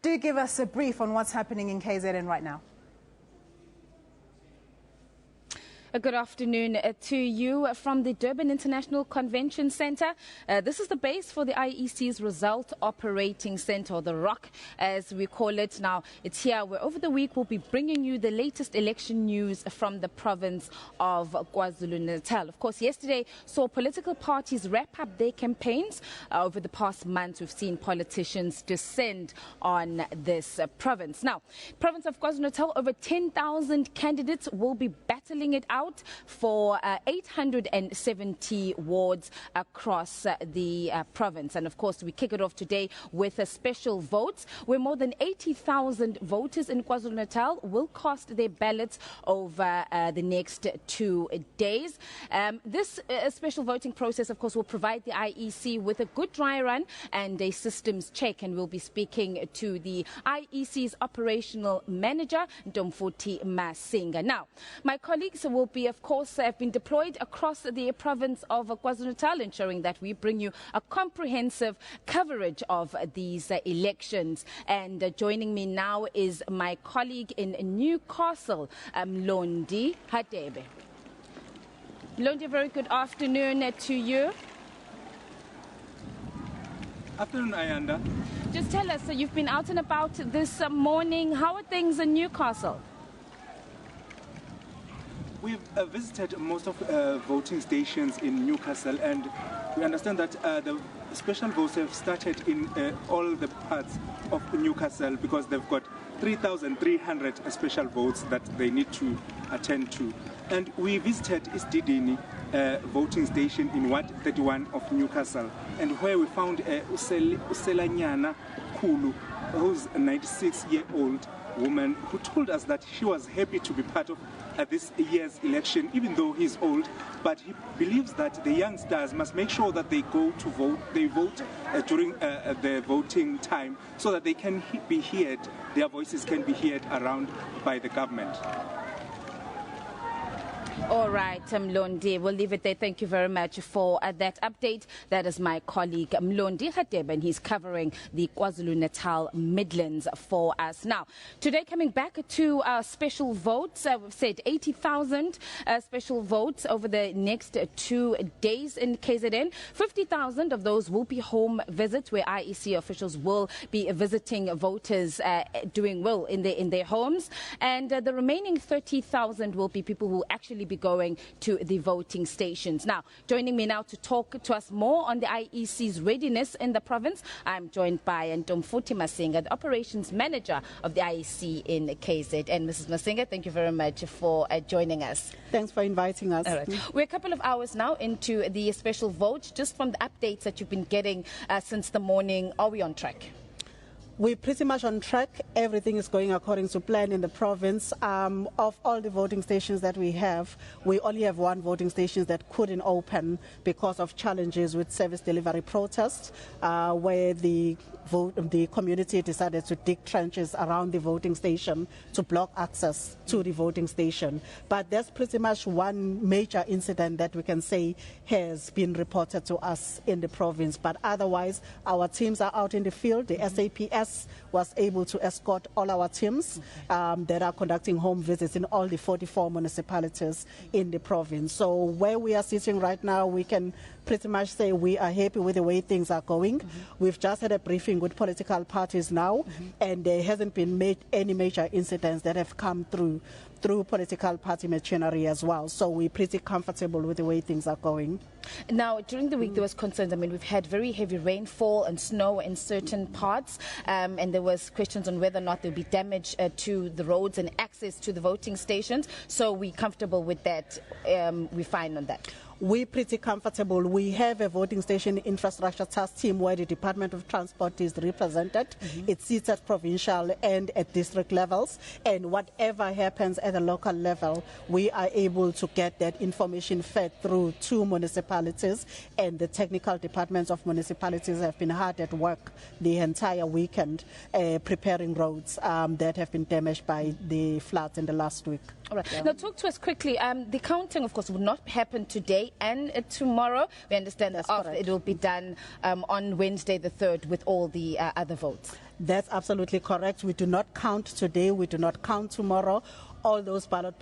do give us a brief on what's happening in KZN right now. Good afternoon to you from the Durban International Convention Centre. This is the base for the IEC's Result Operating Centre, or the ROC as we call it. Now, it's here where over the week we'll be bringing you the latest election news from the province of KwaZulu-Natal. Of course, yesterday saw political parties wrap up their campaigns. Over the past months, we've seen politicians descend on this province. Now, province of KwaZulu-Natal, over 10,000 candidates will be battling it out for 870 wards across the province. And of course, we kick it off today with a special votes where more than 80,000 voters in KwaZulu-Natal will cast their ballots over the next 2 days. This special voting process, of course, will provide the IEC with a good dry run and a systems check. And we'll be speaking to the IEC's operational manager, Ntomfuthi Masinga. Now, my colleagues will be, of course, have been deployed across the province of KwaZulu-Natal, ensuring that we bring you a comprehensive coverage of these elections. And joining me now is my colleague in Newcastle, Mlondi Hadebe. Mlondi, very good afternoon to you. Afternoon, Ayanda. Just tell us, you've been out and about this morning. How are things in Newcastle? We've visited most of voting stations in Newcastle, and we understand that the special votes have started in all the parts of Newcastle because they've got 3,300 special votes that they need to attend to. And we visited East Didini voting station in Ward 31 of Newcastle, and where we found Uselanyana Kulu, who's a 96-year-old woman who told us that she was happy to be part of this year's election, even though he's old, but he believes that the youngsters must make sure that they go to vote, they vote during the voting time so that they can be heard, their voices can be heard around by the government. All right, Mlondi, we'll leave it there. Thank you very much for that update. That is my colleague Mlondi Hadebe, and he's covering the KwaZulu-Natal Midlands for us. Now, today coming back to our special votes, we've said 80,000 special votes over the next 2 days in KZN. 50,000 of those will be home visits where IEC officials will be visiting voters doing well in their homes. And the remaining 30,000 will be people who actually be going to the voting stations. Now, joining me now to talk to us more on the IEC's readiness in the province, I'm joined by Ntomfuthi Masinga, the operations manager of the IEC in KZ. And Mrs. Masinga, thank you very much for joining us. Thanks for inviting us. All right. We're a couple of hours now into the special vote. Just from the updates that you've been getting since the morning, are we on track? We're pretty much on track. Everything is going according to plan in the province. Of all the voting stations that we have, we only have one voting station that couldn't open because of challenges with service delivery protests, where the community decided to dig trenches around the voting station to block access to the voting station. But there's pretty much one major incident that we can say has been reported to us in the province. But otherwise, our teams are out in the field. The SAPS was able to escort all our teams that are conducting home visits in all the 44 municipalities in the province. So where we are sitting right now, we can pretty much say we are happy with the way things are going. We've just had a briefing with political parties now, and there hasn't been any major incidents that have come through political party machinery as well. So we're pretty comfortable with the way things are going. Now, during the week, there was concerns. I mean, we've had very heavy rainfall and snow in certain parts, and there was questions on whether or not there'll be damage to the roads and access to the voting stations. So we're comfortable with that. We're fine on that. We're pretty comfortable. We have a voting station infrastructure task team where the Department of Transport is represented. It sits at provincial and at district levels, and whatever happens at a local level, we are able to get that information fed through to municipalities, and the technical departments of municipalities have been hard at work the entire weekend preparing roads that have been damaged by the floods in the last week. All right. Now, talk to us quickly. The counting, of course, will not happen today and tomorrow. We understand that it will be done on Wednesday the 3rd with all the other votes. That's absolutely correct. We do not count today. We do not count tomorrow. All those ballot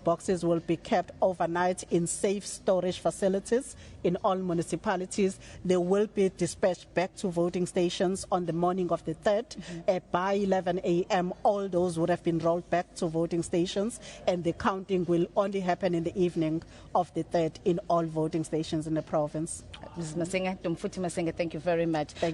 boxes will be kept overnight in safe storage facilities in all municipalities. They will be dispatched back to voting stations on the morning of the 3rd. By 11 a.m., all those would have been rolled back to voting stations, and the counting will only happen in the evening of the 3rd in all voting stations in the province. Mrs. Masinga, Domfuti Masinga, thank you very much for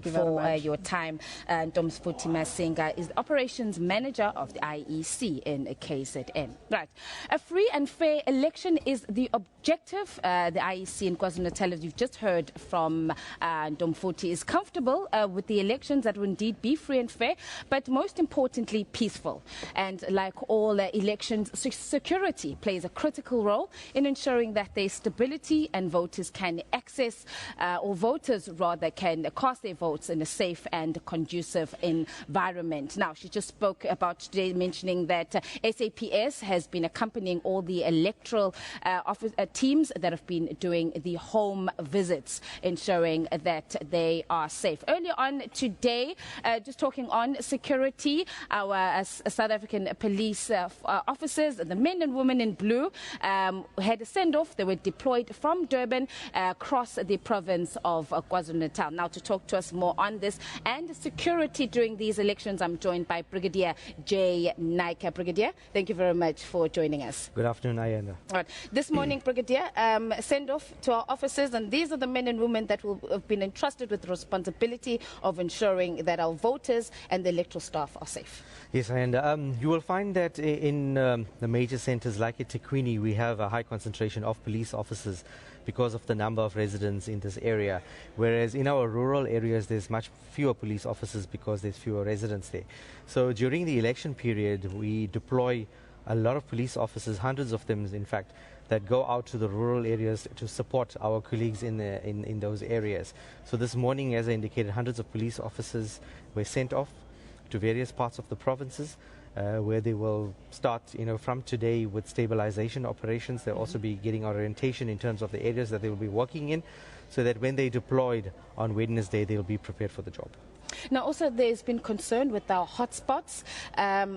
your time. Domfuti Masinga is the operations manager of the IEC in KZN. Right. A free and fair election is the objective. The IEC in KwaZulu-Natal, as you've just heard from Domfuti, is comfortable with the elections that will indeed be free and fair, but most importantly, peaceful. And like all elections, security plays a critical role in ensuring that there's stability and voters can access, or voters rather, can cast their votes in a safe and conducive environment. Now, she just spoke about today, mentioning that SAPS has been accompanying all the electoral teams that have been doing the home visits, ensuring that they are safe. Earlier on today, just talking on security, our South African police officers, the men and women in blue, had a send-off. They were deployed from Durban across the province of KwaZulu-Natal. Now, to talk to us more on this and security during these elections, I'm joined by Brigadier J. Naika. Brigadier, thank you very much for joining us. Good afternoon, Ayanda. All right. This morning, Brigadier, send off to our officers, and these are the men and women that will have been entrusted with the responsibility of ensuring that our voters and the electoral staff are safe. Yes, Ayanda. You will find that in the major centres like at Tekwini, we have a high concentration of police officers because of the number of residents in this area, whereas in our rural areas there's much fewer police officers because there's fewer residents there. So during the election period, we deploy a lot of police officers, hundreds of them in fact, that go out to the rural areas to support our colleagues in those areas. So this morning, as I indicated, hundreds of police officers were sent off to various parts of the provinces, where they will start, from today with stabilization operations. They'll also be getting orientation in terms of the areas that they will be working in, so that when they deployed on Wednesday, they'll be prepared for the job. Now, also, there's been concern with our hotspots,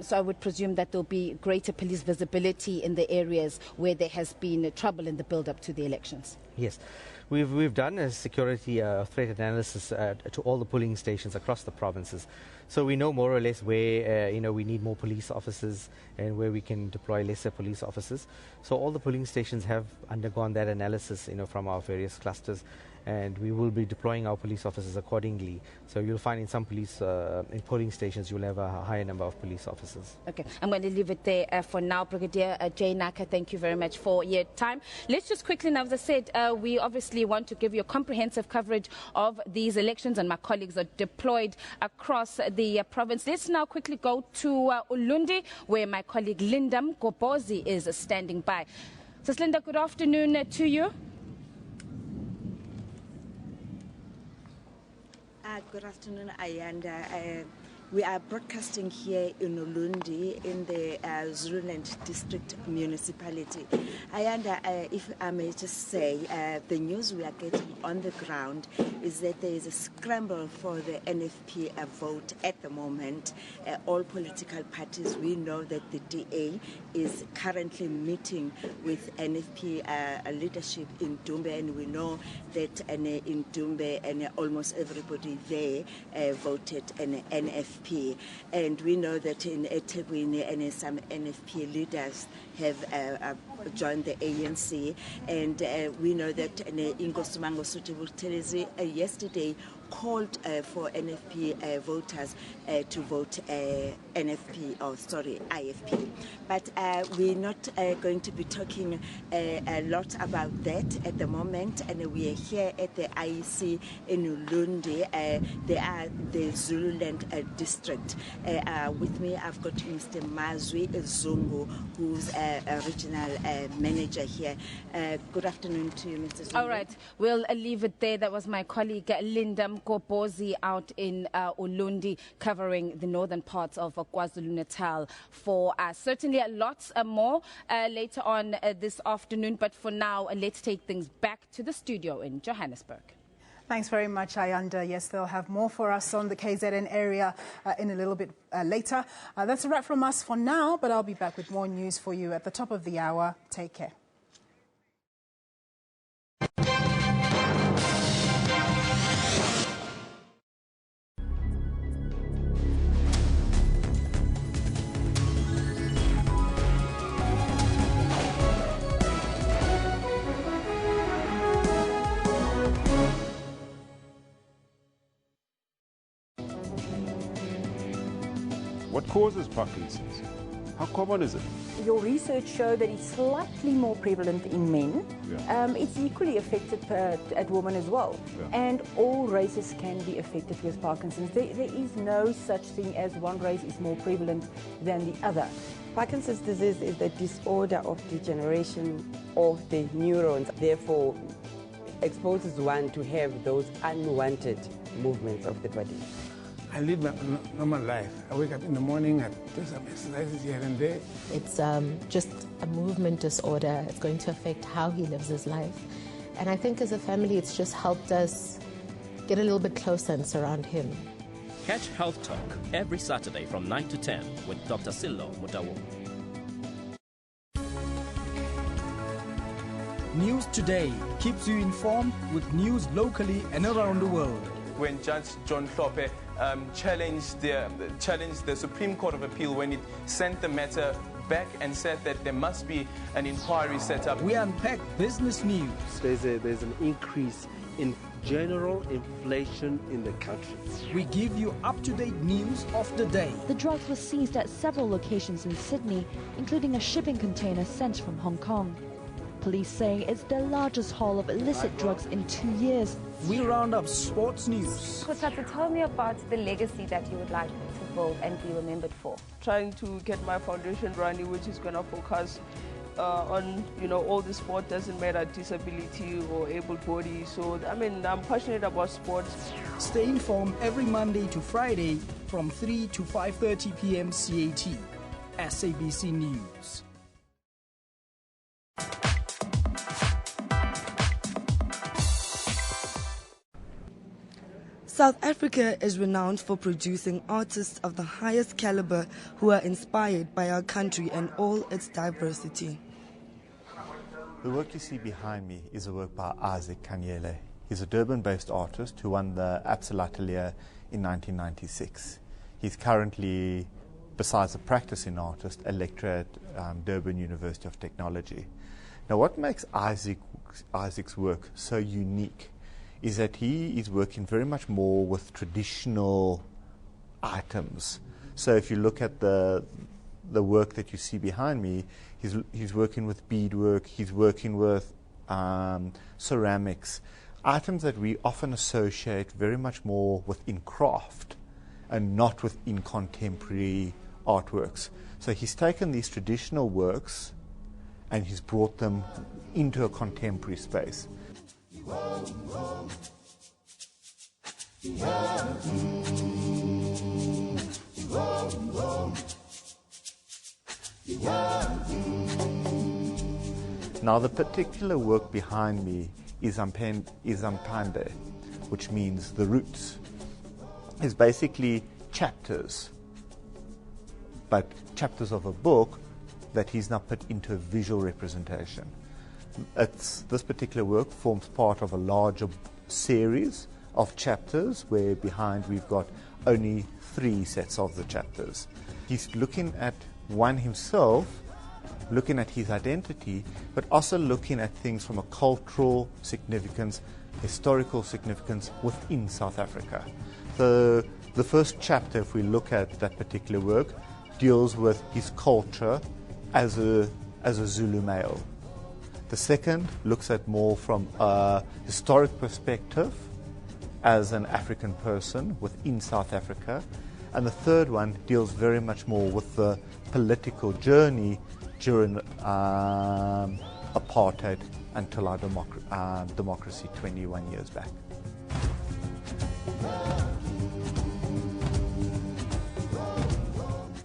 so I would presume that there'll be greater police visibility in the areas where there has been trouble in the build-up to the elections. Yes. We've done a security threat analysis to all the polling stations across the provinces. So we know more or less where we need more police officers and where we can deploy lesser police officers. So all the polling stations have undergone that analysis, from our various clusters, and we will be deploying our police officers accordingly. So you'll find in some police, in polling stations, you'll have a higher number of police officers. Okay, I'm going to leave it there for now. Brigadier J. Naka, thank you very much for your time. Let's just quickly, now, as I said, we obviously want to give you a comprehensive coverage of these elections, and my colleagues are deployed across the province. Let's now quickly go to Ulundi, where my colleague Linda Mgobozi is standing by. So, Linda, good afternoon to you. Good afternoon, Ayanda. We are broadcasting here in Ulundi in the Zululand District Municipality. Ayanda, if I may just say, the news we are getting on the ground is that there is a scramble for the NFP vote at the moment. All political parties, we know that the DA is currently meeting with NFP leadership in Dumbe, and we know that in Dumbe and almost everybody there voted an NFP. And we know that in eThekwini and some NFP leaders have joined the ANC, and we know that Inkosi Mangosuthu Buthelezi yesterday called for NFP voters to vote IFP. But we're not going to be talking a lot about that at the moment, and we are here at the IEC in Ulundi. They are the Zululand district. With me, I've got Mr. Mazwi Zungu, who's a regional manager here. Good afternoon to you, Mr. Zungu. All right, we'll leave it there. That was my colleague Linda Mgobozi out in Ulundi, covering the northern parts of KwaZulu-Natal for us. Certainly lots more later on this afternoon, but for now, let's take things back to the studio in Johannesburg. Thanks very much, Ayanda. Yes, they'll have more for us on the KZN area in a little bit later. That's a wrap from us for now, but I'll be back with more news for you at the top of the hour. Take care. What causes Parkinson's? How common is it? Your research showed that it's slightly more prevalent in men. Yeah. It's equally affected at women as well. Yeah. And all races can be affected with Parkinson's. There is no such thing as one race is more prevalent than the other. Parkinson's disease is the disorder of degeneration of the neurons, therefore exposes one to have those unwanted movements of the body. I live my normal life. I wake up in the morning, I do some exercises here and there. It's just a movement disorder. It's going to affect how he lives his life. And I think as a family, it's just helped us get a little bit closer and surround him. Catch Health Talk every Saturday from 9 to 10 with Dr. Silo Mutawo. News Today keeps you informed with news locally and around the world. When Judge John Hlophe challenged the Supreme Court of Appeal when it sent the matter back and said that there must be an inquiry set up. We unpack business news. There's an increase in general inflation in the country. We give you up-to-date news of the day. The drugs were seized at several locations in Sydney, including a shipping container sent from Hong Kong. Police saying it's the largest haul of illicit drugs in 2 years. We round up sports news. Kosata, tell me about the legacy that you would like to build and be remembered for. Trying to get my foundation running, which is going to focus on, all the sport, doesn't matter disability or able body. So, I'm passionate about sports. Stay informed every Monday to Friday from 3 to 5:30 p.m. CAT. SABC News. South Africa is renowned for producing artists of the highest caliber who are inspired by our country and all its diversity. The work you see behind me is a work by Isaac Kanyele. He's a Durban-based artist who won the Absa Atelier in 1996. He's currently, besides a practicing artist, a lecturer at Durban University of Technology. Now, what makes Isaac's work so unique is that he is working very much more with traditional items. So if you look at the work that you see behind me, he's working with beadwork, he's working with ceramics, items that we often associate very much more within craft and not within contemporary artworks. So he's taken these traditional works and he's brought them into a contemporary space. Now the particular work behind me is Ampande, which means the roots. It's basically chapters, but chapters of a book that he's now put into a visual representation. This particular work forms part of a larger series of chapters where behind we've got only 3 sets of the chapters. He's looking at one himself, looking at his identity, but also looking at things from a cultural significance, historical significance within South Africa. The first chapter, if we look at that particular work, deals with his culture as a Zulu male. The second looks at more from a historic perspective as an African person within South Africa. And the third one deals very much more with the political journey during apartheid until our democracy 21 years back.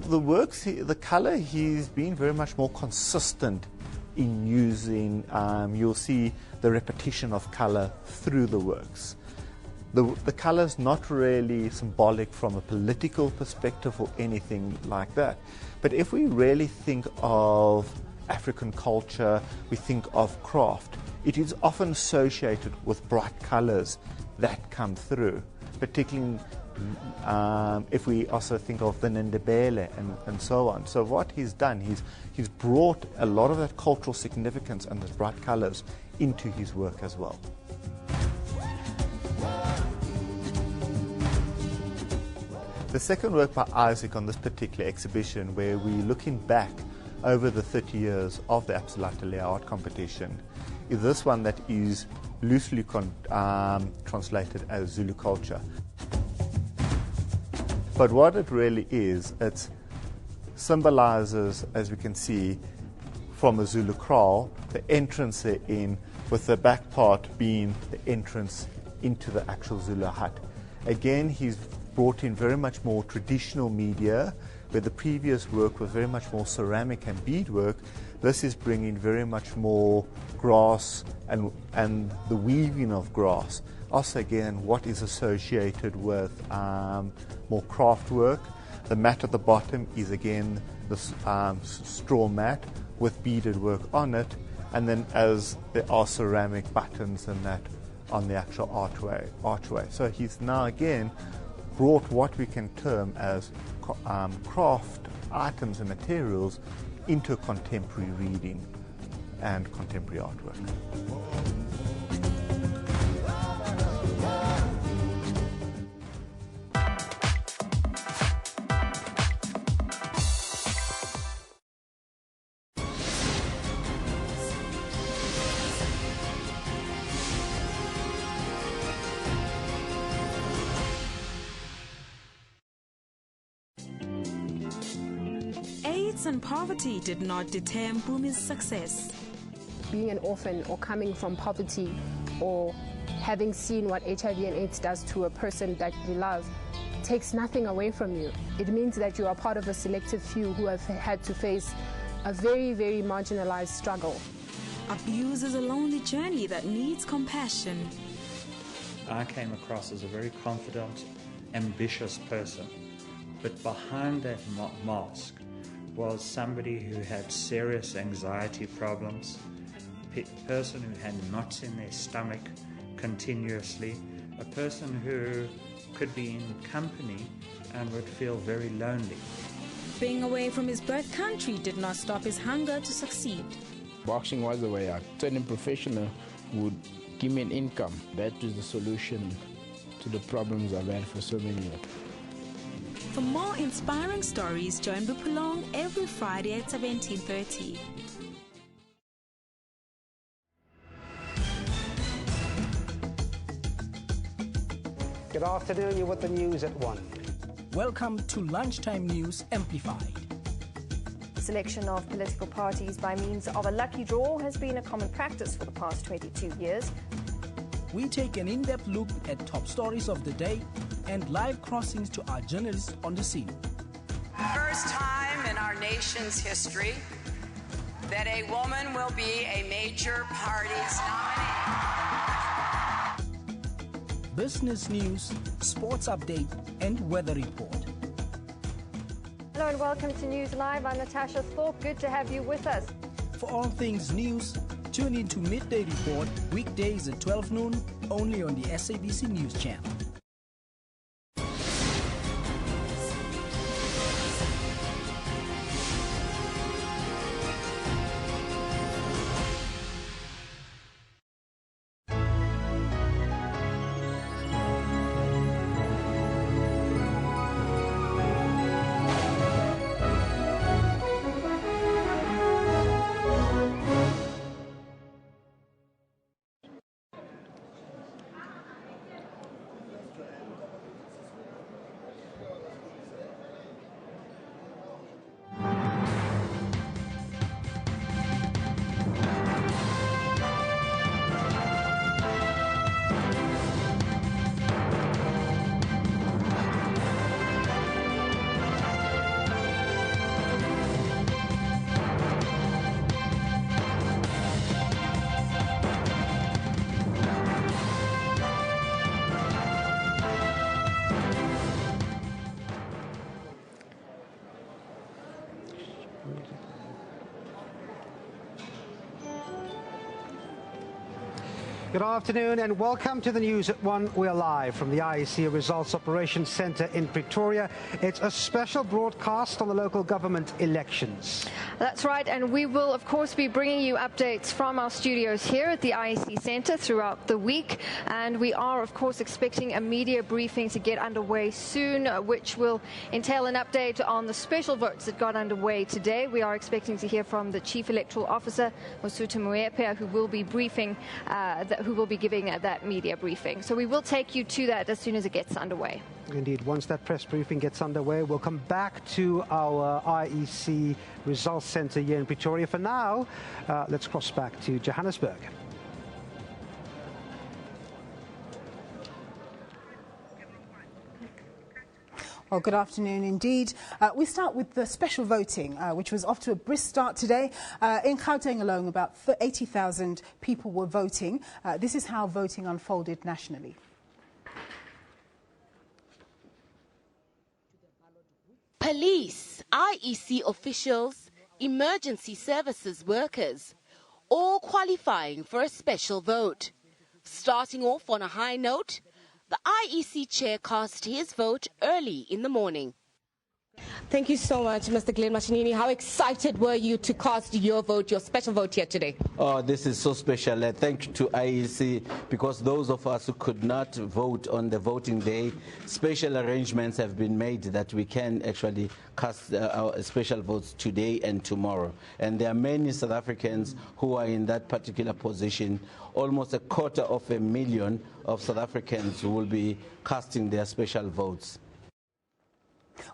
The works, the color, he's been very much more consistent in using. You'll see the repetition of color through the works. The colour's not really symbolic from a political perspective or anything like that. But if we really think of African culture, we think of craft, it is often associated with bright colours that come through, particularly if we also think of the Ndebele and so on. So what he's done, he's brought a lot of that cultural significance and the bright colours into his work as well. The second work by Isaac on this particular exhibition, where we're looking back over the 30 years of the Absolatele art competition, is this one that is loosely translated as Zulu culture. But what it really is, it symbolizes, as we can see, from a Zulu kraal, the entrance in, with the back part being the entrance into the actual Zulu hut. Again, he's brought in very much more traditional media, where the previous work was very much more ceramic and beadwork. This is bringing very much more grass and the weaving of grass. Also, again, what is associated with more craft work. The mat at the bottom is again this straw mat with beaded work on it, and then as there are ceramic buttons and that on the actual archway. So he's now again brought what we can term as craft items and materials into contemporary reading and contemporary artwork. And poverty did not deter Mpumi's success. Being an orphan or coming from poverty or having seen what HIV and AIDS does to a person that you love takes nothing away from you. It means that you are part of a selective few who have had to face a very, very marginalized struggle. Abuse is a lonely journey that needs compassion. I came across as a very confident, ambitious person, but behind that mask was somebody who had serious anxiety problems, a person who had knots in their stomach continuously, a person who could be in company and would feel very lonely. Being away from his birth country did not stop his hunger to succeed. Boxing was the way out. Turning professional would give me an income. That was the solution to the problems I've had for so many years. For more inspiring stories, join Bupulong every Friday at 17:30. Good afternoon, you're with the news at 1. Welcome to Lunchtime News Amplified. Selection of political parties by means of a lucky draw has been a common practice for the past 22 years. We take an in-depth look at top stories of the day and live crossings to our journalists on the scene. First time in our nation's history that a woman will be a major party's nominee. Business news, sports update, and weather report. Hello and welcome to News Live. I'm Natasha Thorpe. Good to have you with us. For all things news, tune in to Midday Report weekdays at 12 noon only on the SABC News Channel. Good afternoon and welcome to the news at 1. We are live from the IEC Results Operations Centre in Pretoria. It's a special broadcast on the local government elections. That's right, and we will, of course, be bringing you updates from our studios here at the IEC Centre throughout the week. And we are, of course, expecting a media briefing to get underway soon, which will entail an update on the special votes that got underway today. We are expecting to hear from the Chief Electoral Officer, Mosotho Moepe, who will be briefing who will be giving that media briefing. So we will take you to that as soon as it gets underway. Indeed, once that press briefing gets underway, we'll come back to our IEC Results Centre here in Pretoria. For now, let's cross back to Johannesburg. Well, good afternoon indeed. We start with the special voting, which was off to a brisk start today. In Gauteng alone, about 80,000 people were voting. This is how voting unfolded nationally. Police, IEC officials, emergency services workers, all qualifying for a special vote. Starting off on a high note, the IEC chair cast his vote early in the morning. Thank you so much, Mr. Glenn Mashinini. How excited were you to cast your vote, your special vote here today? Oh, this is so special. Thank you to IEC, because those of us who could not vote on the voting day, special arrangements have been made that we can actually cast our special votes today and tomorrow. And there are many South Africans who are in that particular position. Almost 250,000 of South Africans who will be casting their special votes.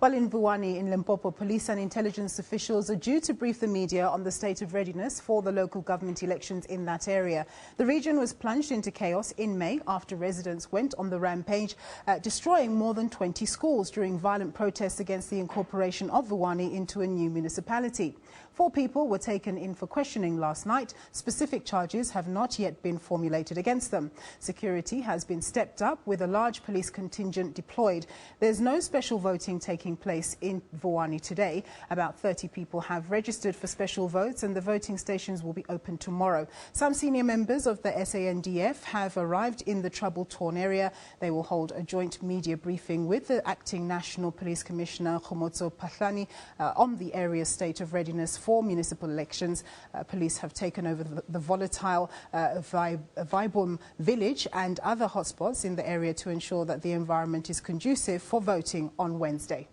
Well, in Vuwani, in Limpopo, police and intelligence officials are due to brief the media on the state of readiness for the local government elections in that area. The region was plunged into chaos in May after residents went on the rampage, destroying more than 20 schools during violent protests against the incorporation of Vuwani into a new municipality. 4 people were taken in for questioning last night. Specific charges have not yet been formulated against them. Security has been stepped up with a large police contingent deployed. There's no special voting taking place in Vuwani today. About 30 people have registered for special votes and the voting stations will be open tomorrow. Some senior members of the SANDF have arrived in the trouble-torn area. They will hold a joint media briefing with the Acting National Police Commissioner Khomotso Phahlane on the area's state of readiness for municipal elections. Police have taken over the volatile Vibum village and other hotspots in the area to ensure that the environment is conducive for voting on Wednesday.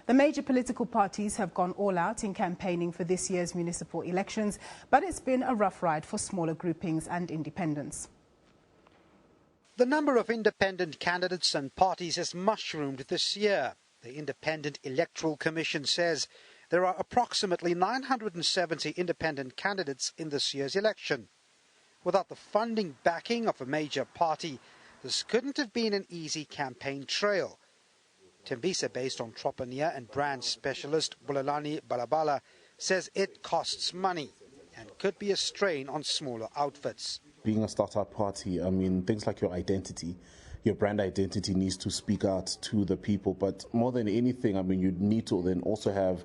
The major political parties have gone all out in campaigning for this year's municipal elections, but it's been a rough ride for smaller groupings and independents. The number of independent candidates and parties has mushroomed this year. The Independent Electoral Commission says there are approximately 970 independent candidates in this year's election. Without the funding backing of a major party, this couldn't have been an easy campaign trail. Tembisa-based entrepreneur and brand specialist Bulelani Balabala says it costs money and could be a strain on smaller outfits. Being a startup party, I mean, things like your identity, your brand identity needs to speak out to the people. But more than anything, I mean, you need to then also have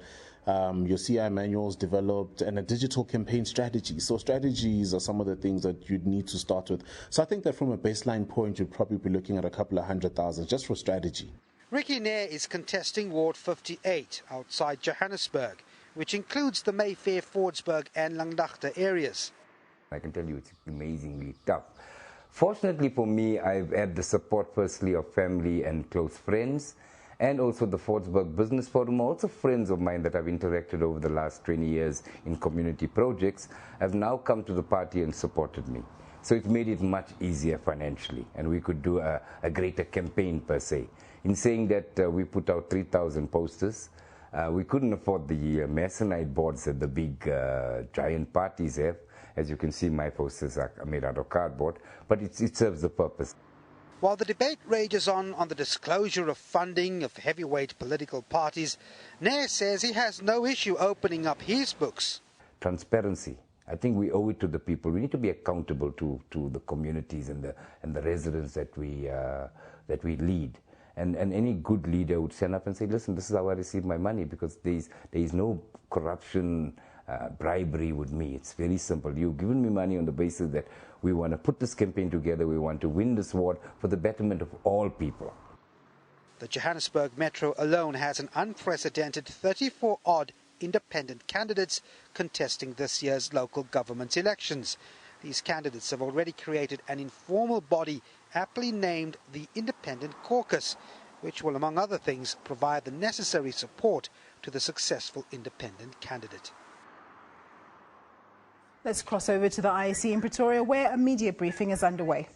your CI manuals developed and a digital campaign strategy. So strategies are some of the things that you'd need to start with. So I think that from a baseline point, you'd probably be looking at a couple of 100,000 just for strategy. Ricky Nair is contesting Ward 58 outside Johannesburg, which includes the Mayfair, Fordsburg and Langlaagte areas. I can tell you it's amazingly tough. Fortunately for me, I've had the support firstly of family and close friends, and also the Fordsburg Business Forum, also friends of mine that I've interacted over the last 20 years in community projects, have now come to the party and supported me. So it's made it much easier financially, and we could do a greater campaign per se. In saying that, we put out 3,000 posters. We couldn't afford the masonite boards that the big giant parties have. As you can see, my posters are made out of cardboard, but it serves the purpose. While the debate rages on the disclosure of funding of heavyweight political parties, Nair says he has no issue opening up his books. Transparency. I think we owe it to the people. We need to be accountable to the communities and the residents that we lead. And any good leader would stand up and say, listen, this is how I receive my money, because there is no corruption, bribery with me. It's very simple. You've given me money on the basis that we want to put this campaign together, we want to win this war for the betterment of all people. The Johannesburg Metro alone has an unprecedented 34-odd independent candidates contesting this year's local government elections. These candidates have already created an informal body aptly named the Independent Caucus, which will, among other things, provide the necessary support to the successful independent candidate. Let's cross over to the IEC in Pretoria, where a media briefing is underway.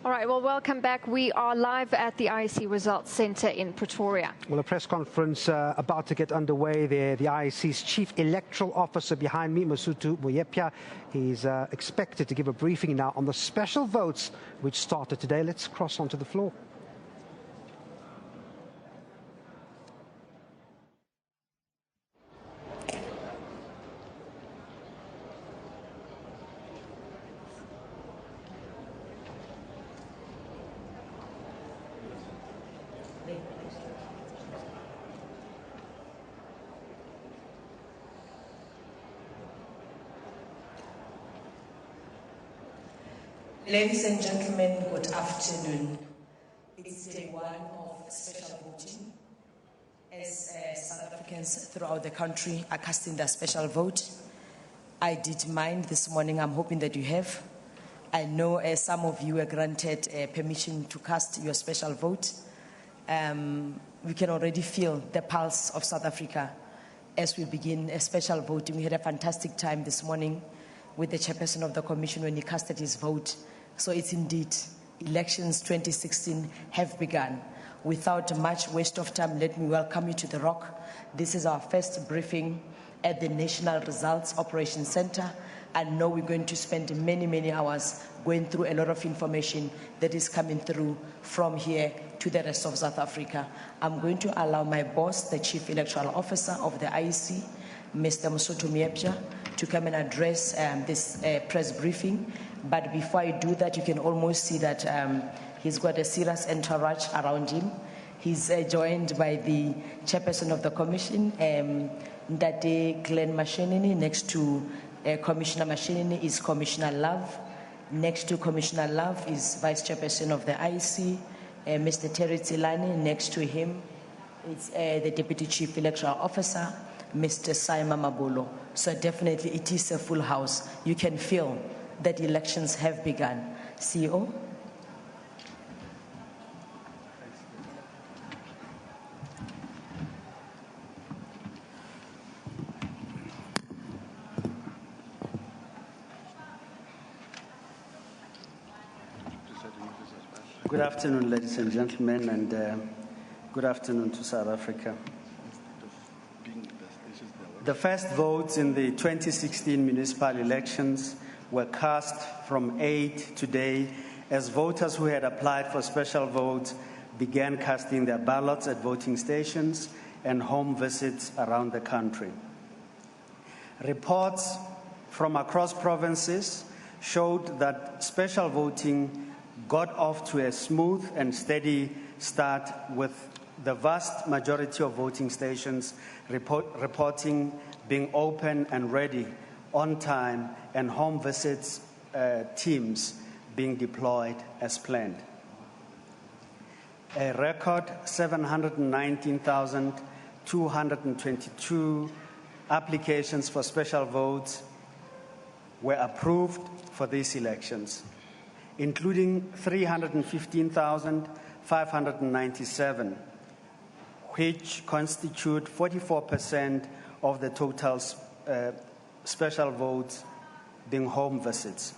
All right, well, welcome back. We are live at the IEC Results Centre in Pretoria. Well, a press conference about to get underway there. The IEC's Chief Electoral Officer behind me, Masutu Moyepya, he's expected to give a briefing now on the special votes which started today. Let's cross onto the floor. Ladies and gentlemen, good afternoon. It's day one of special voting. As South Africans throughout the country are casting their special vote, I did mine this morning. I'm hoping that you have. I know some of you were granted permission to cast your special vote. We can already feel the pulse of South Africa as we begin a special voting. We had a fantastic time this morning with the chairperson of the commission when he casted his vote. So it's indeed, elections 2016 have begun. Without much waste of time, let me welcome you to the Rock. This is our first briefing at the National Results Operations Center. I know we're going to spend many, many hours going through a lot of information that is coming through from here to the rest of South Africa. I'm going to allow my boss, the Chief Electoral Officer of the IEC, Mr. Masutu Moyepya, to come and address this press briefing. But before I do that, you can almost see that he's got a serious entourage around him. He's joined by the chairperson of the commission, Ndate Glenn Mashinini. Next to Commissioner Mashinini is Commissioner Love. Next to Commissioner Love is Vice Chairperson of the IEC, Mr. Terry Tsilani. Next to him is the Deputy Chief Electoral Officer, Mr. Saima Mabulo. So definitely it is a full house. You can feel that elections have begun. CEO? Good afternoon, ladies and gentlemen, and good afternoon to South Africa. The first votes in the 2016 municipal elections were cast from 8 today as voters who had applied for special votes began casting their ballots at voting stations and home visits around the country. Reports from across provinces showed that special voting got off to a smooth and steady start, with the vast majority of voting stations reporting being open and ready on time, and home visits teams being deployed as planned. A record 719,222 applications for special votes were approved for these elections, including 315,597, which constitute 44% of the total special votes being home visits.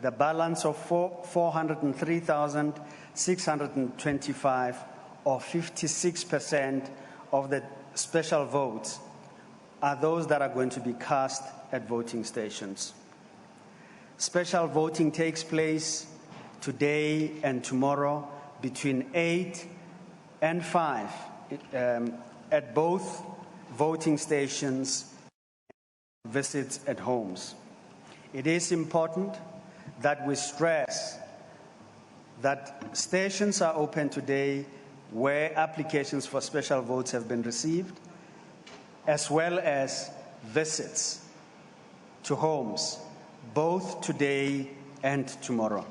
The balance of 403,625, or 56% of the special votes, are those that are going to be cast at voting stations. Special voting takes place today and tomorrow between 8 and 5 at both voting stations, visits at homes. It is important that we stress that stations are open today where applications for special votes have been received, as well as visits to homes, both today and tomorrow.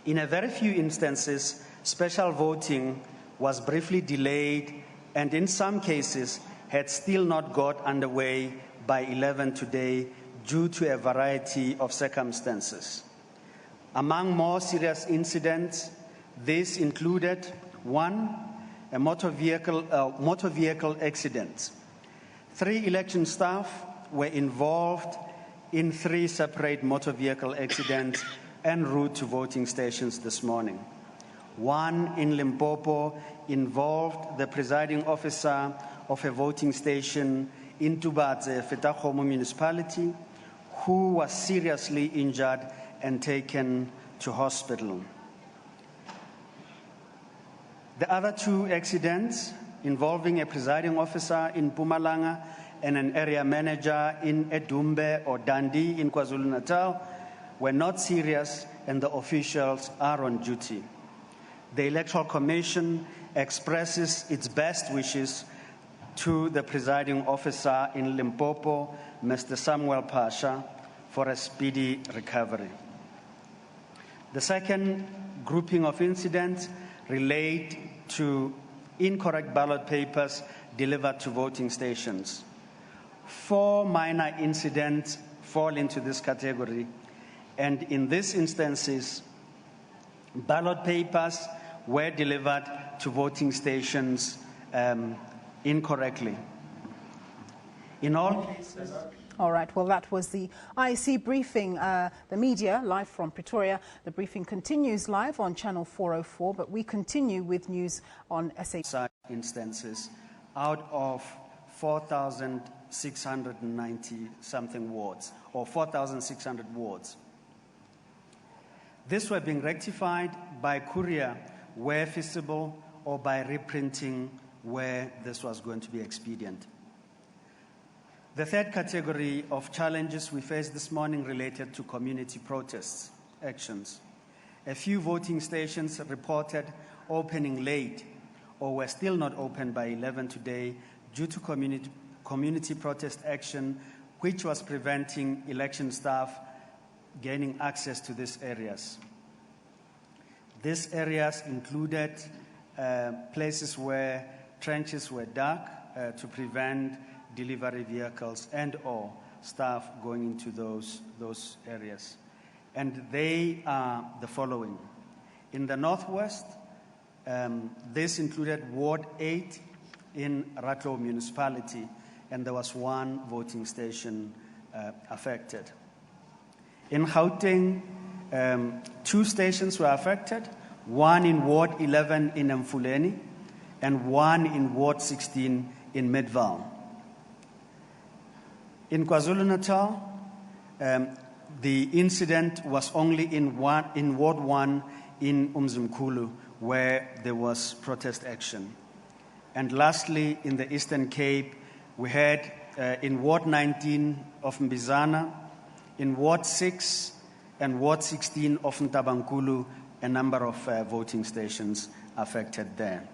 In a very few instances, special voting was briefly delayed and in some cases had still not got underway by 11 today due to a variety of circumstances. Among more serious incidents, this included 1, a motor vehicle accident. 3 election staff were involved in 3 separate motor vehicle accidents en route to voting stations this morning. 1 in Limpopo involved the presiding officer of a voting station in Tubatse, Fetakhomo municipality, who was seriously injured and taken to hospital. The other 2 accidents involving a presiding officer in Mpumalanga and an area manager in Edumbe or Dandi in KwaZulu-Natal were not serious and the officials are on duty. The Electoral Commission expresses its best wishes to the presiding officer in Limpopo, Mr. Samuel Pasha, for a speedy recovery. The second grouping of incidents relate to incorrect ballot papers delivered to voting stations. 4 minor incidents fall into this category, and in these instances, ballot papers were delivered to voting stations incorrectly. In all cases... All right, well, that was the IEC briefing, the media, live from Pretoria. The briefing continues live on Channel 404, but we continue with news on SABC. Instances out of 4,690-something wards, or 4,600 wards. These were being rectified by courier where feasible or by reprinting where this was going to be expedient. The third category of challenges we faced this morning related to community protests actions. A few voting stations reported opening late or were still not open by 11 today due to community protest action, which was preventing election staff gaining access to these areas. These areas included places where trenches were dug to prevent delivery vehicles and or staff going into those areas. And they are the following. In the northwest, this included Ward 8 in Ratlo municipality, and there was 1 voting station affected. In Gauteng, 2 stations were affected, 1 in Ward 11 in Mfuleni and 1 in Ward 16 in Midday. In KwaZulu-Natal, the incident was only in Ward 1 in Umzimkhulu, where there was protest action. And lastly, in the Eastern Cape, we had in Ward 19 of Mbizana, in Ward 6 and Ward 16 of Ntabankulu, a number of voting stations affected there.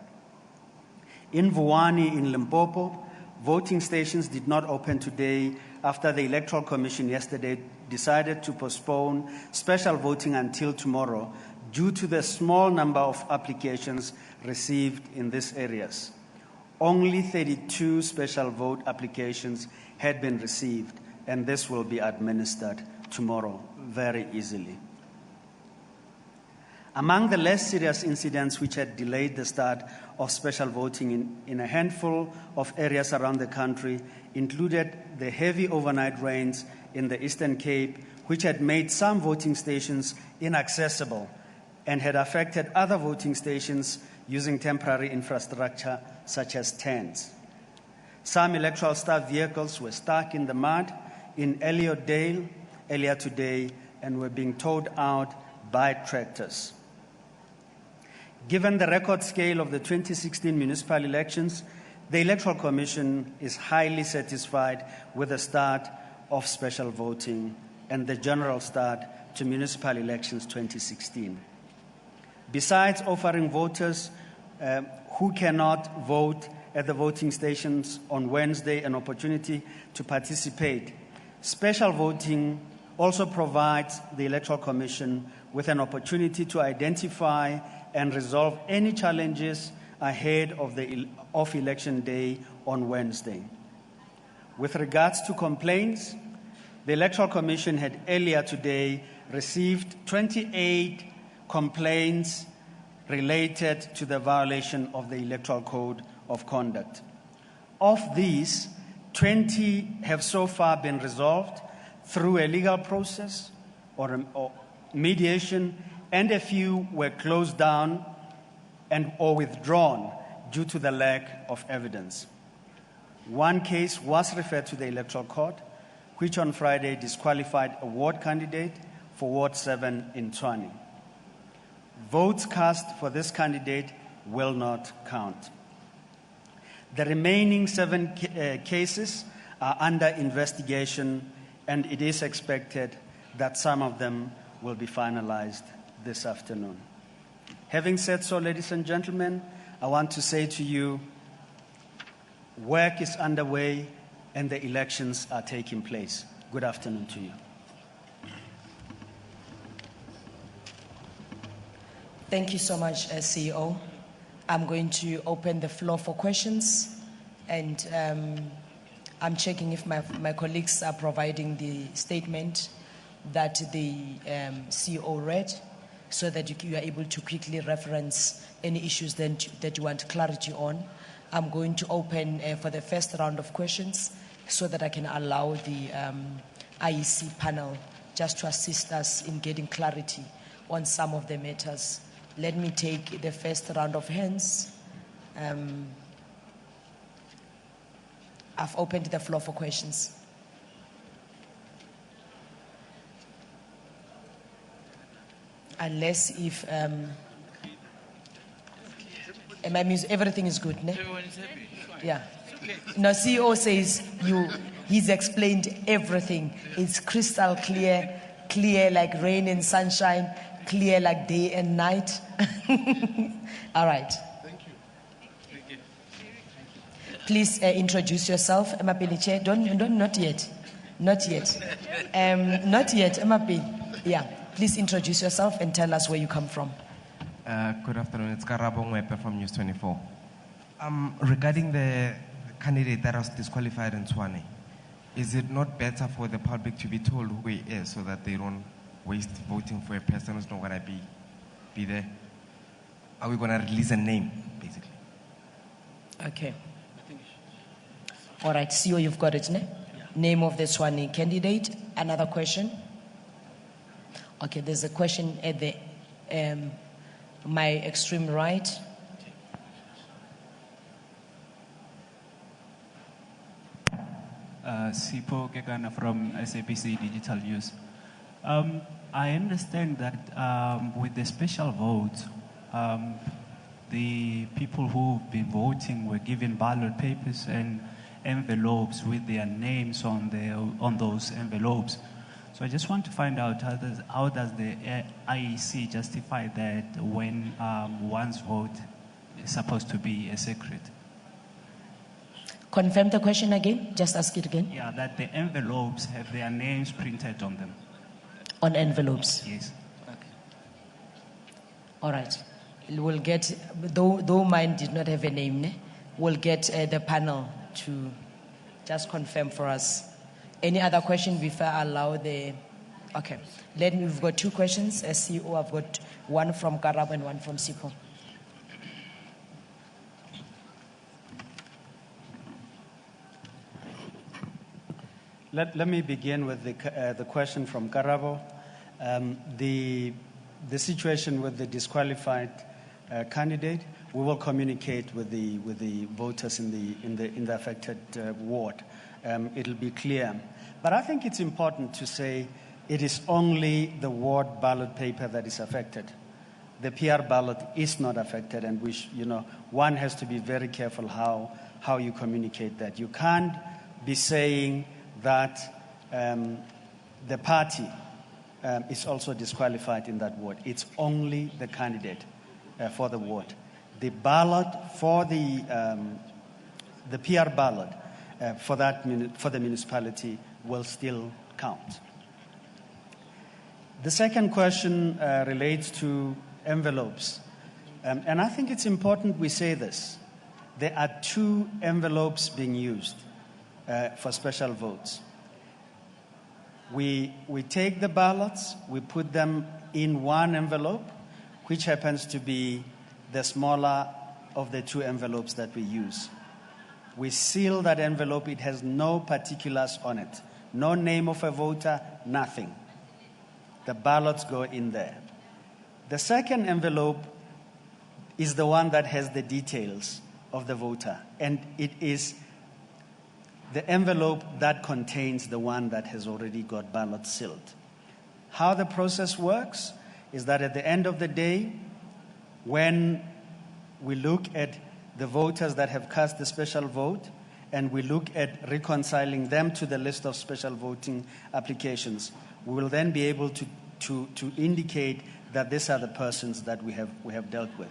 In Vuwani in Limpopo, voting stations did not open today after the Electoral Commission yesterday decided to postpone special voting until tomorrow due to the small number of applications received in these areas. Only 32 special vote applications had been received, and this will be administered tomorrow very easily. Among the less serious incidents which had delayed the start of special voting in a handful of areas around the country included the heavy overnight rains in the Eastern Cape, which had made some voting stations inaccessible and had affected other voting stations using temporary infrastructure such as tents. Some electoral staff vehicles were stuck in the mud in Elliotdale earlier today and were being towed out by tractors. Given the record scale of the 2016 municipal elections, the Electoral Commission is highly satisfied with the start of special voting and the general start to municipal elections 2016. Besides offering voters who cannot vote at the voting stations on Wednesday an opportunity to participate, special voting also provides the Electoral Commission with an opportunity to identify and resolve any challenges ahead of Election Day on Wednesday. With regards to complaints, the Electoral Commission had earlier today received 28 complaints related to the violation of the Electoral Code of Conduct. Of these, 20 have so far been resolved through a legal process or mediation, and a few were closed down or withdrawn due to the lack of evidence. One case was referred to the Electoral Court, which on Friday disqualified a ward candidate for Ward 7 in Vuwani. Votes cast for this candidate will not count. The remaining 7 cases are under investigation, and it is expected that some of them will be finalized this afternoon. Having said so, ladies and gentlemen, I want to say to you, work is underway and the elections are taking place. Good afternoon to you. Thank you so much, CEO. I'm going to open the floor for questions, and I'm checking if my colleagues are providing the statement that the CEO read, so that you are able to quickly reference any issues that you want clarity on. I'm going to open for the first round of questions so that I can allow the IEC panel just to assist us in getting clarity on some of the matters. Let me take the first round of hands. I've opened the floor for questions. Unless if everything is good, ne? Everyone is happy. Yeah. No, CEO says he's explained everything. It's crystal clear, clear like rain and sunshine, clear like day and night. All right. Thank you. Thank you. Please introduce yourself, Emapeli. Not yet. Not yet. Not yet, Emapeli. Yeah. Please introduce yourself and tell us where you come from. Good afternoon. It's Karabo Mwepe from News 24. Regarding the candidate that was disqualified in Vuwani, is it not better for the public to be told who he is so that they don't waste voting for a person who's not going to be there? Are we going to release a name, basically? Okay. All right, CEO, you've got it, ne? Yeah. Name of the Vuwani candidate. Another question? Okay, there's a question at the my extreme right. Sipo Kekana from SABC Digital News. I understand that with the special vote, the people who've been voting were given ballot papers and envelopes with their names on those envelopes. So I just want to find out how does the IEC justify that when one's vote is supposed to be a secret? Confirm the question again. Just ask it again. Yeah, that the envelopes have their names printed on them. On envelopes? Yes. Okay. All right. We'll get, though mine did not have a name, we'll get the panel to just confirm for us. Any other question before I allow the... Okay. We've got 2 questions. As CEO, I've got one from Karab and one from Sipo. Let me begin with the question from Karabo. The situation with the disqualified candidate, we will communicate with the voters in the affected ward. It'll be clear. But I think it's important to say it is only the ward ballot paper that is affected. The PR ballot is not affected, and one has to be very careful how you communicate that. You can't be saying that the party is also disqualified in that ward. It's only the candidate for the ward. The ballot for the PR ballot for the municipality will still count. The second question relates to envelopes. And I think it's important we say this. There are 2 envelopes being used for special votes. We take the ballots, we put them in one envelope, which happens to be the smaller of the 2 envelopes that we use. We seal that envelope. It has no particulars on it. No name of a voter, nothing. The ballots go in there. The second envelope is the one that has the details of the voter, and it is the envelope that contains the one that has already got ballots sealed. How the process works is that at the end of the day, when we look at the voters that have cast the special vote and we look at reconciling them to the list of special voting applications, we will then be able to indicate that these are the persons that we have dealt with.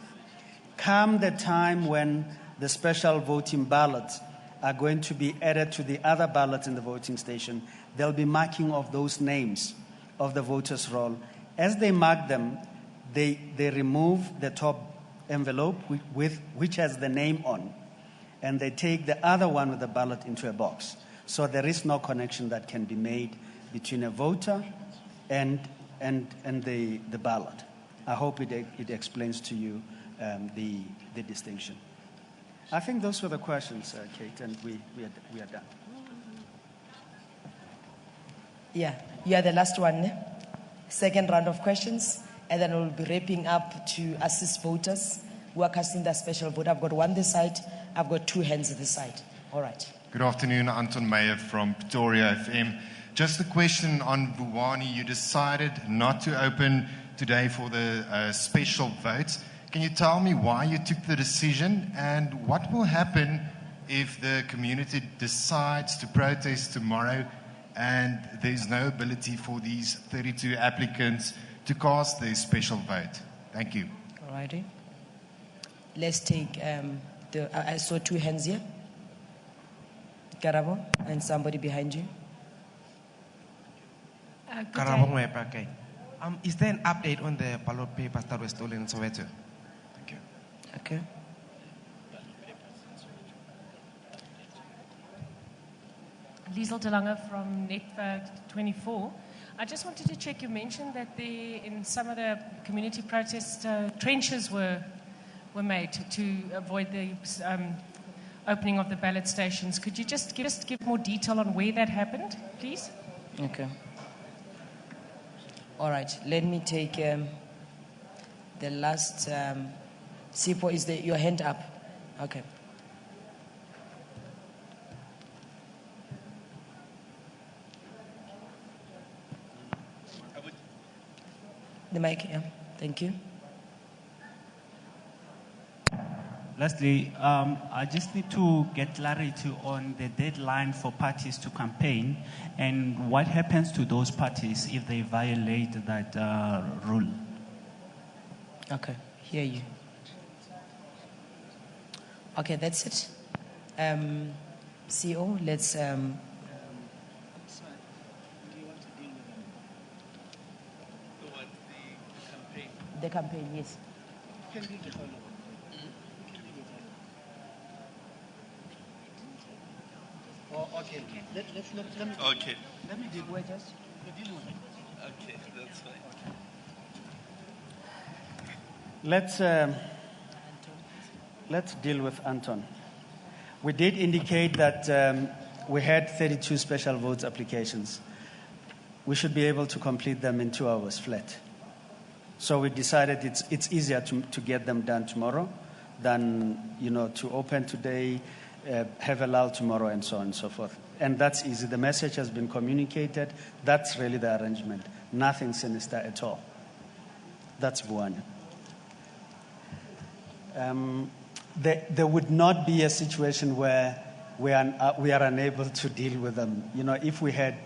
Come the time when the special voting ballots are going to be added to the other ballots in the voting station, there'll be marking of those names of the voters' roll. As they mark them, they remove the top envelope which has the name on, and they take the other one with the ballot into a box. So there is no connection that can be made between a voter and the ballot. I hope it explains to you the distinction. I think those were the questions, Kate, and we are done. Yeah, you are the last one. Ne? Second round of questions, and then we'll be wrapping up to assist voters who are casting their special vote. I've got one this side, I've got 2 hands this side. All right. Good afternoon, Anton Meyer from Pretoria FM. Just a question on Vuwani. You decided not to open today for the special vote. Can you tell me why you took the decision, and what will happen if the community decides to protest tomorrow and there's no ability for these 32 applicants to cast their special vote? Thank you. All righty. Let's take I saw 2 hands here. Karabo, and somebody behind you. Is there an update on the ballot papers that were stolen in Soweto? Thank you. Okay. Liesel de Lange from Netbank 24. I just wanted to check, you mentioned that in some of the community protests, trenches were made to avoid the opening of the ballot stations. Could you just give more detail on where that happened, please? Okay. All right, let me take the last. Sipo, is your hand up? Okay. The mic, yeah. Thank you. Lastly, I just need to get clarity on the deadline for parties to campaign and what happens to those parties if they violate that rule. Okay, hear you. Okay, that's it. CEO, let's... The campaign, yes. Oh, okay. Let me. Okay. Let me deal with it. Okay, that's fine. Let's deal with Anton. We did indicate that we had 32 special votes applications. We should be able to complete them in 2 hours flat. So we decided it's easier to get them done tomorrow than to open today, have a lull tomorrow, and so on and so forth. And that's easy. The message has been communicated. That's really the arrangement. Nothing sinister at all. That's Vuwani. There would not be a situation where we are unable to deal with them. If we had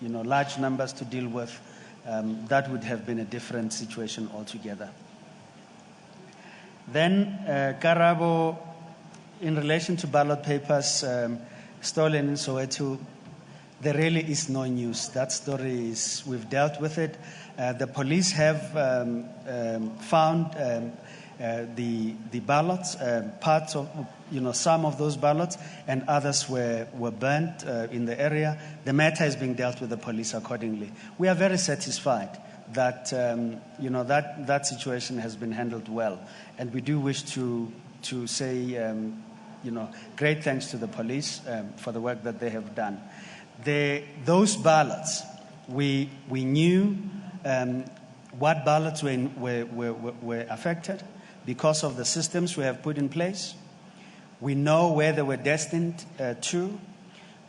large numbers to deal with, that would have been a different situation altogether. Then, Karabo, in relation to ballot papers stolen in Soweto, there really is no news. That story is, we've dealt with it. The police have found the ballots, parts of, some of those ballots, and others were burnt in the area. The matter is being dealt with the police accordingly. We are very satisfied that, that situation has been handled well. And we do wish to say, great thanks to the police for the work that they have done. Those ballots, we knew what ballots were affected because of the systems we have put in place. We know where they were destined to.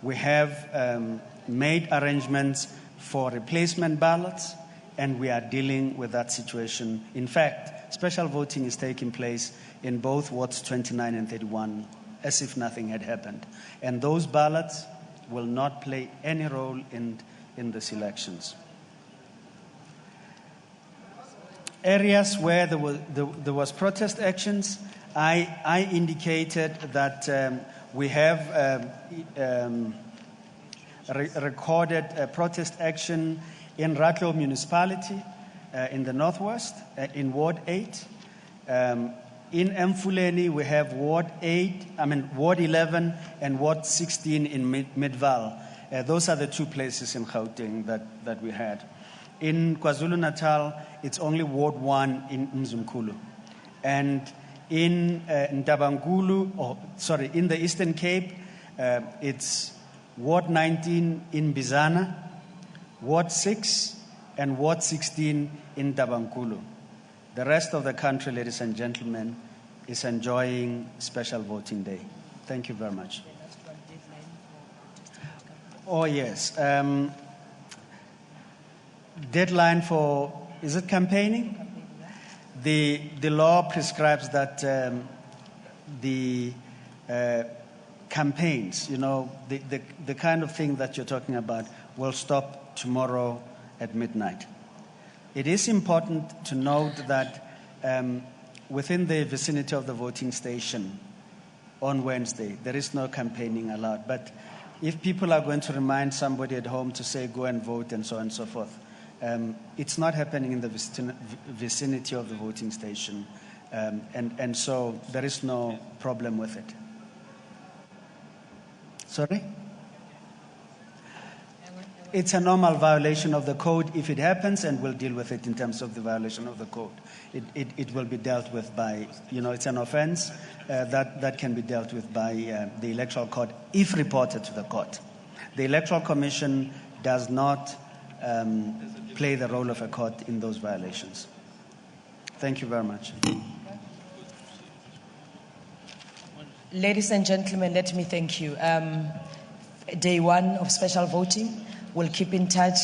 We have made arrangements for replacement ballots, and we are dealing with that situation. In fact, special voting is taking place in both wards 29 and 31, as if nothing had happened. And those ballots will not play any role in these elections. Areas where there was protest actions, I indicated that we have recorded a protest action in Ratlo Municipality in the northwest, in Ward 8. In Mfuleni, we have Ward 11 and Ward 16 in Midval. Those are the two places in Gauteng that we had. In KwaZulu-Natal, it's only Ward 1 in Mzumkulu. And in in the Eastern Cape, it's Ward 19 in Bizana, Ward 6 and Ward 16 in Tabankulu. The rest of the country, ladies and gentlemen, is enjoying special voting day. Thank you very much. Oh, yes. Deadline for, is it campaigning? The law prescribes that the campaigns, the kind of thing that you're talking about, will stop tomorrow at midnight. It is important to note that within the vicinity of the voting station on Wednesday, there is no campaigning allowed. But if people are going to remind somebody at home to say, go and vote and so on and so forth, it's not happening in the vicinity of the voting station. And so there is no problem with it. Sorry? It's a normal violation of the code if it happens, and we'll deal with it in terms of the violation of the code. It will be dealt with by, it's an offense that can be dealt with by the Electoral Court if reported to the court. The Electoral Commission does not play the role of a court in those violations. Thank you very much. Ladies and gentlemen, let me thank you. Day one of special voting. We'll keep in touch.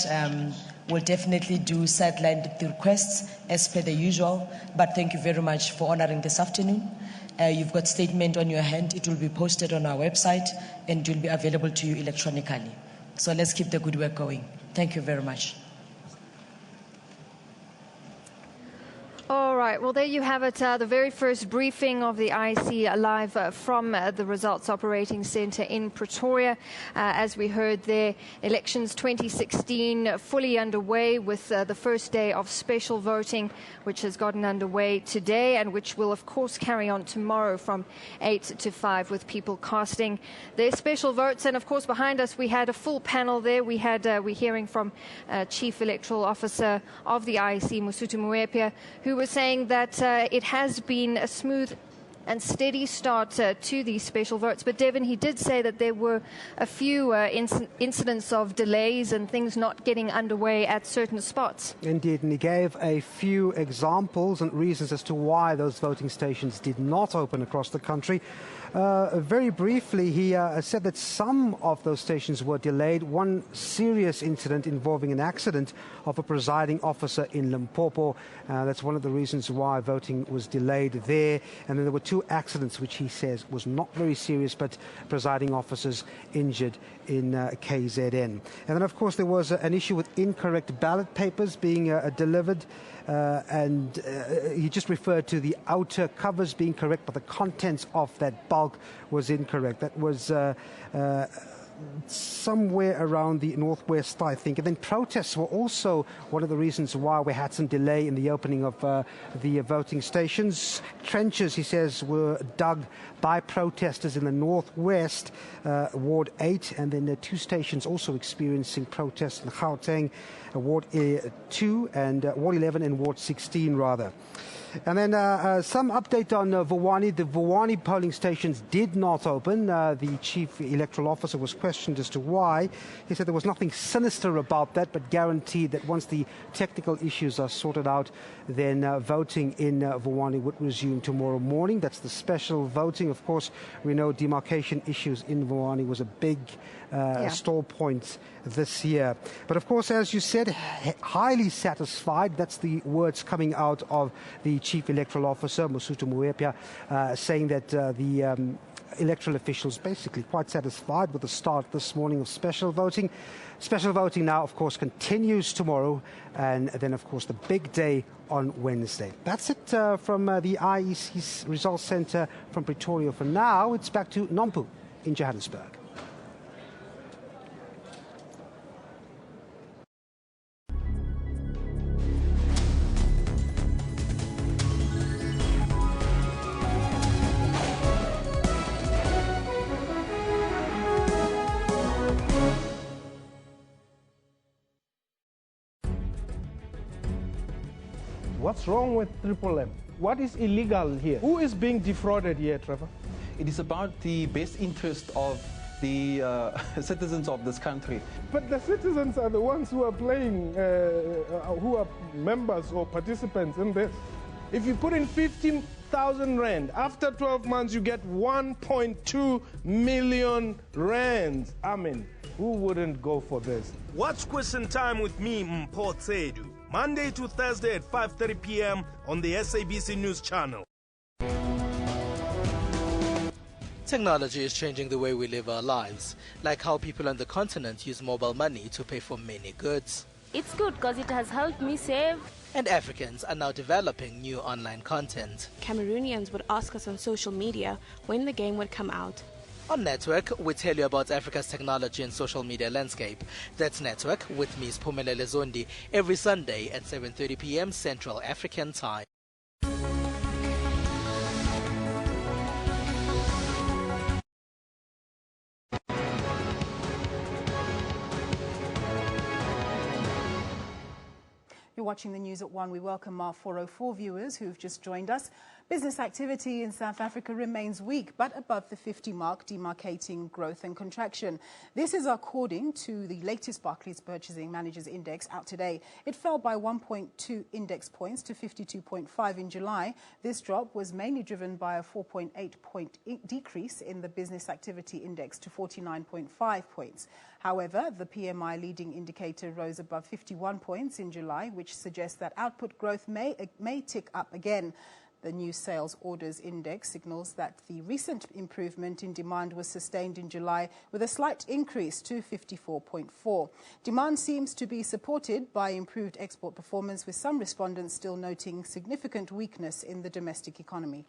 We'll definitely do sideline requests as per the usual. But thank you very much for honoring this afternoon. You've got statement on your hand. It will be posted on our website and will be available to you electronically. So let's keep the good work going. Thank you very much. All right, well, there you have it, the very first briefing of the IEC live from the Results Operating Centre in Pretoria. As we heard there, elections 2016 fully underway with the first day of special voting, which has gotten underway today and which will, of course, carry on tomorrow from 8 to 5 with people casting their special votes. And, of course, behind us we had a full panel there. We're hearing from Chief Electoral Officer of the IEC, Mosotho Moepia, who was saying that it has been a smooth and steady start to these special votes. But Devin, he did say that there were a few incidents of delays and things not getting underway at certain spots. Indeed, and he gave a few examples and reasons as to why those voting stations did not open across the country. Very briefly, he said that some of those stations were delayed. One serious incident involving an accident of a presiding officer in Limpopo. That's one of the reasons why voting was delayed there. And then there were two 2 accidents, which he says was not very serious, but presiding officers injured in KZN. And then, of course, there was an issue with incorrect ballot papers being delivered, and he just referred to the outer covers being correct, but the contents of that bulk was incorrect. That was somewhere around the northwest, I think. And then protests were also one of the reasons why we had some delay in the opening of the voting stations. Trenches, he says, were dug by protesters in the northwest, Ward 8, and then the 2 stations also experiencing protests in Gauteng, Ward 2 and Ward 11 and Ward 16, rather. And then some update on Vuwani. The Vuwani polling stations did not open. The chief electoral officer was questioned as to why. He said there was nothing sinister about that, but guaranteed that once the technical issues are sorted out, then voting in Vuwani would resume tomorrow morning. That's the special voting. Of course, we know demarcation issues in Vuwani was a big stall point this year. But of course, as you said, highly satisfied. That's the words coming out of the Chief Electoral Officer, Musutu Muepia, saying that the electoral officials basically quite satisfied with the start this morning of special voting. Special voting now, of course, continues tomorrow, and then, of course, the big day on Wednesday. That's it from the IEC's Results Centre from Pretoria for now. It's back to Nampu in Johannesburg. What's wrong with Triple M? What is illegal here? Who is being defrauded here, Trevor? It is about the best interest of the citizens of this country. But the citizens are the ones who are playing, who are members or participants in this. If you put in 15,000 rand, after 12 months you get 1.2 million rands. I mean, who wouldn't go for this? Watch Question Time with me, Mpho Tsedu, Monday to Thursday at 5:30 p.m. on the SABC News Channel. Technology is changing the way we live our lives, like how people on the continent use mobile money to pay for many goods. It's good because it has helped me save. And Africans are now developing new online content. Cameroonians would ask us on social media when the game would come out. On Network, we tell you about Africa's technology and social media landscape. That's Network with Ms. Phumelele Zondi every Sunday at 7:30 p.m. Central African Time. You're watching the news at 1. We welcome our 404 viewers who've just joined us. Business activity in South Africa remains weak, but above the 50 mark, demarcating growth and contraction. This is according to the latest Barclays Purchasing Managers Index out today. It fell by 1.2 index points to 52.5 in July. This drop was mainly driven by a 4.8-point decrease in the Business Activity Index to 49.5 points. However, the PMI leading indicator rose above 51 points in July, which suggests that output growth may tick up again. The new sales orders index signals that the recent improvement in demand was sustained in July with a slight increase to 54.4. Demand seems to be supported by improved export performance, with some respondents still noting significant weakness in the domestic economy.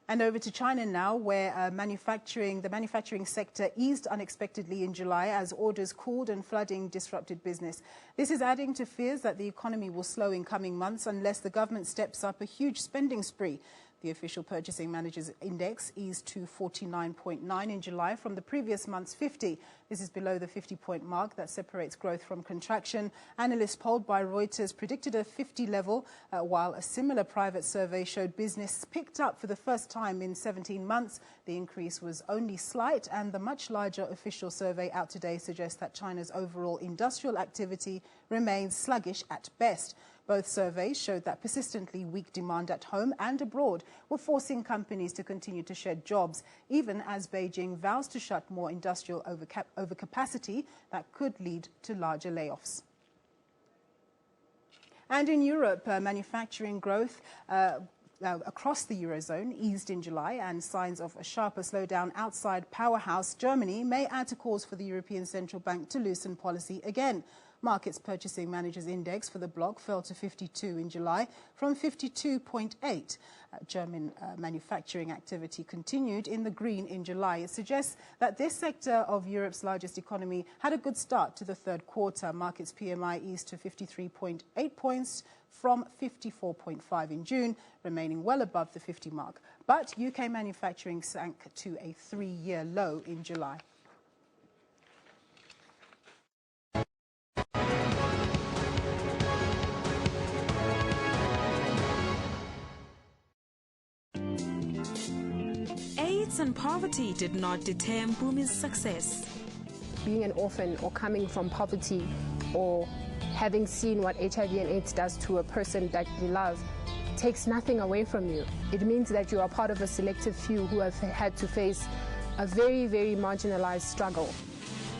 And over to China now, where the manufacturing sector eased unexpectedly in July as orders cooled and flooding disrupted business. This is adding to fears that the economy will slow in coming months unless the government steps up a huge spending spree. The official Purchasing Managers Index eased to 49.9 in July from the previous month's 50. This is below the 50-point mark that separates growth from contraction. Analysts polled by Reuters predicted a 50 level, while a similar private survey showed business picked up for the first time in 17 months. The increase was only slight, and the much larger official survey out today suggests that China's overall industrial activity remains sluggish at best. Both surveys showed that persistently weak demand at home and abroad were forcing companies to continue to shed jobs, even as Beijing vows to shut more industrial overcapacity that could lead to larger layoffs. And in Europe, manufacturing growth across the Eurozone eased in July, and signs of a sharper slowdown outside powerhouse Germany may add to calls for the European Central Bank to loosen policy again. Markets Purchasing Managers Index for the bloc fell to 52 in July from 52.8. German manufacturing activity continued in the green in July. It suggests that this sector of Europe's largest economy had a good start to the third quarter. Markets PMI eased to 53.8 points from 54.5 in June, remaining well above the 50 mark. But UK manufacturing sank to a 3-year low in July. AIDS and poverty did not deter Mpumi's success. Being an orphan or coming from poverty or having seen what HIV and AIDS does to a person that you love takes nothing away from you. It means that you are part of a selective few who have had to face a very, very marginalized struggle.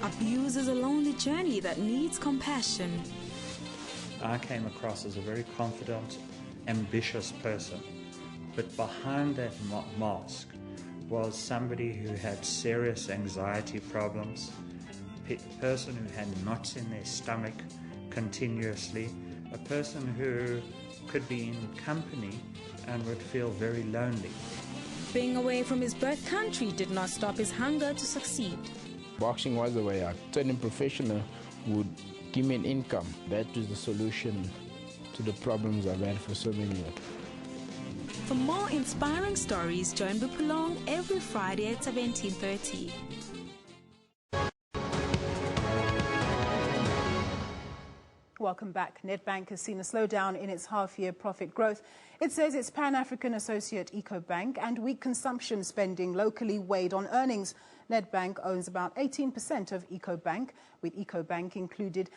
Abuse is a lonely journey that needs compassion. I came across as a very confident, ambitious person, but behind that mask was somebody who had serious anxiety problems, a person who had knots in their stomach continuously, a person who could be in company and would feel very lonely. Being away from his birth country did not stop his hunger to succeed. Boxing was the way out. Turning professional would give me an income. That was the solution to the problems I've had for so many years. For more inspiring stories, join Bupulong every Friday at 17:30. Welcome back. Nedbank has seen a slowdown in its half-year profit growth. It says its Pan-African associate EcoBank and weak consumption spending locally weighed on earnings. Nedbank owns about 18% of EcoBank. With EcoBank included,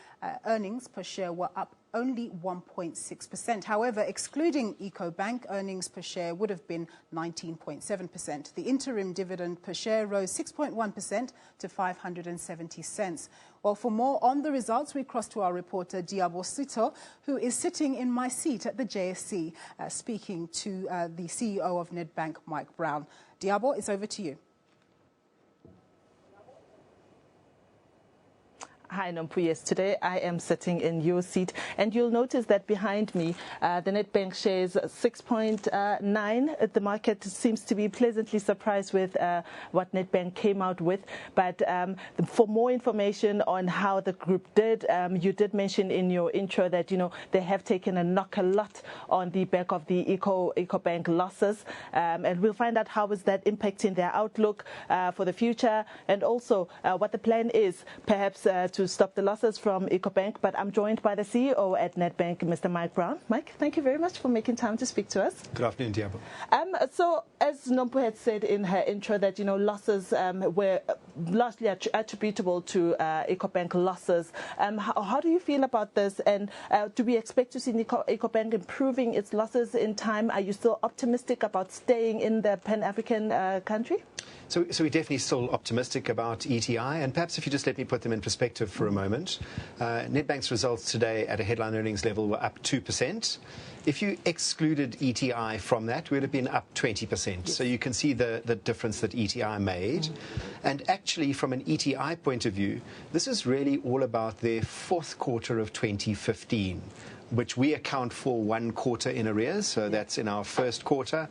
earnings per share were up only 1.6%. However, excluding EcoBank, earnings per share would have been 19.7%. The interim dividend per share rose 6.1% to 570 cents. Well, for more on the results, we cross to our reporter Diabo Sito, who is sitting in my seat at the JSC, speaking to the CEO of Nedbank, Mike Brown. Diabo, it's over to you. Hi, Nompu. Yes, today I am sitting in your seat, and you'll notice that behind me, the Nedbank shares 6.9. The market seems to be pleasantly surprised with what Nedbank came out with. But for more information on how the group did, you did mention in your intro that, you know, they have taken a knock a lot on the back of the EcoBank losses. And we'll find out how is that impacting their outlook for the future, and also what the plan is, perhaps to stop the losses from EcoBank. But I'm joined by the CEO at Nedbank, Mr. Mike Brown. Mike, thank you very much for making time to speak to us. Good afternoon, Diabo. So, as Nompu had said in her intro, that, you know, losses were largely attributable to EcoBank losses. How do you feel about this? And do we expect to see EcoBank improving its losses in time? Are you still optimistic about staying in the Pan-African country? So we're definitely still optimistic about ETI, and perhaps if you just let me put them in perspective for a moment. Nedbank's results today at a headline earnings level were up 2%. If you excluded ETI from that, we would have been up 20%. Yes. So you can see the difference that ETI made. And actually, from an ETI point of view, this is really all about their fourth quarter of 2015, which we account for 1 quarter in arrears, so that's in our first quarter.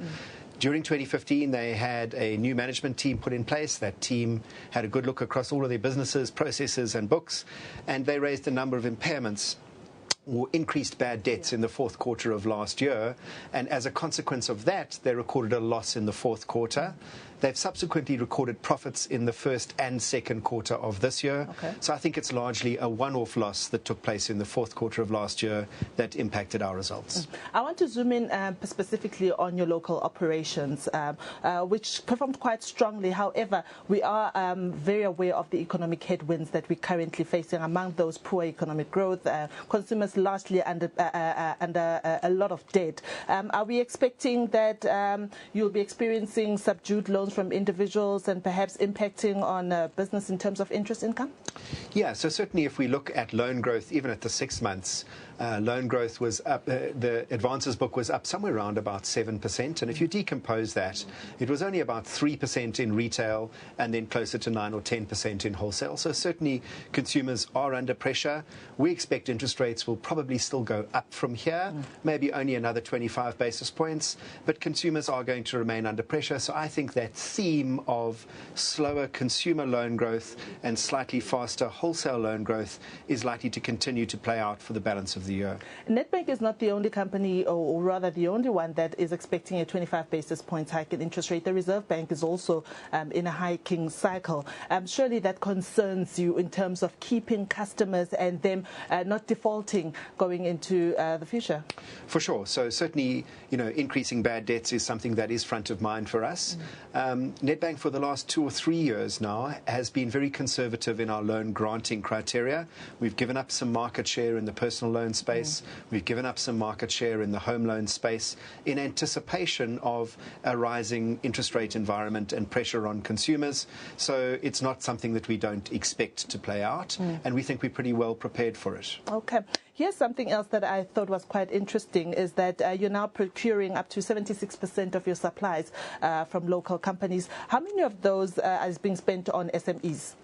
During 2015, they had a new management team put in place. That team had a good look across all of their businesses, processes and books, and they raised a number of impairments or increased bad debts in the fourth quarter of last year. And as a consequence of that, they recorded a loss in the fourth quarter. They've subsequently recorded profits in the first and second quarter of this year. Okay. So I think it's largely a one-off loss that took place in the fourth quarter of last year that impacted our results. I want to zoom in specifically on your local operations, which performed quite strongly. However, we are very aware of the economic headwinds that we're currently facing. Among those, poor economic growth, consumers largely under a lot of debt. Are we expecting that you'll be experiencing subdued loans from individuals and perhaps impacting on business in terms of interest income? Yeah, so certainly if we look at loan growth, even at the 6 months, loan growth was up, the advances book was up somewhere around about 7%. And if you decompose that, it was only about 3% in retail and then closer to 9 or 10% in wholesale. So certainly consumers are under pressure. We expect interest rates will probably still go up from here, maybe only another 25 basis points, but consumers are going to remain under pressure. So I think that theme of slower consumer loan growth and slightly faster wholesale loan growth is likely to continue to play out for the balance of the year. Nedbank is not the only company, or rather the only one, that is expecting a 25 basis points hike in interest rate. The Reserve Bank is also in a hiking cycle. Surely that concerns you in terms of keeping customers and them not defaulting going into the future? For sure. So certainly, increasing bad debts is something that is front of mind for us. Nedbank for the last 2 or 3 years now has been very conservative in our loan granting criteria. We've given up some market share in the personal loan space. We've given up some market share in the home loan space in anticipation of a rising interest rate environment and pressure on consumers. So it's not something that we don't expect to play out, and we think we're pretty well prepared for it. Okay. Here's something else that I thought was quite interesting, is that you're now procuring up to 76% of your supplies from local companies. How many of those is being spent on SMEs?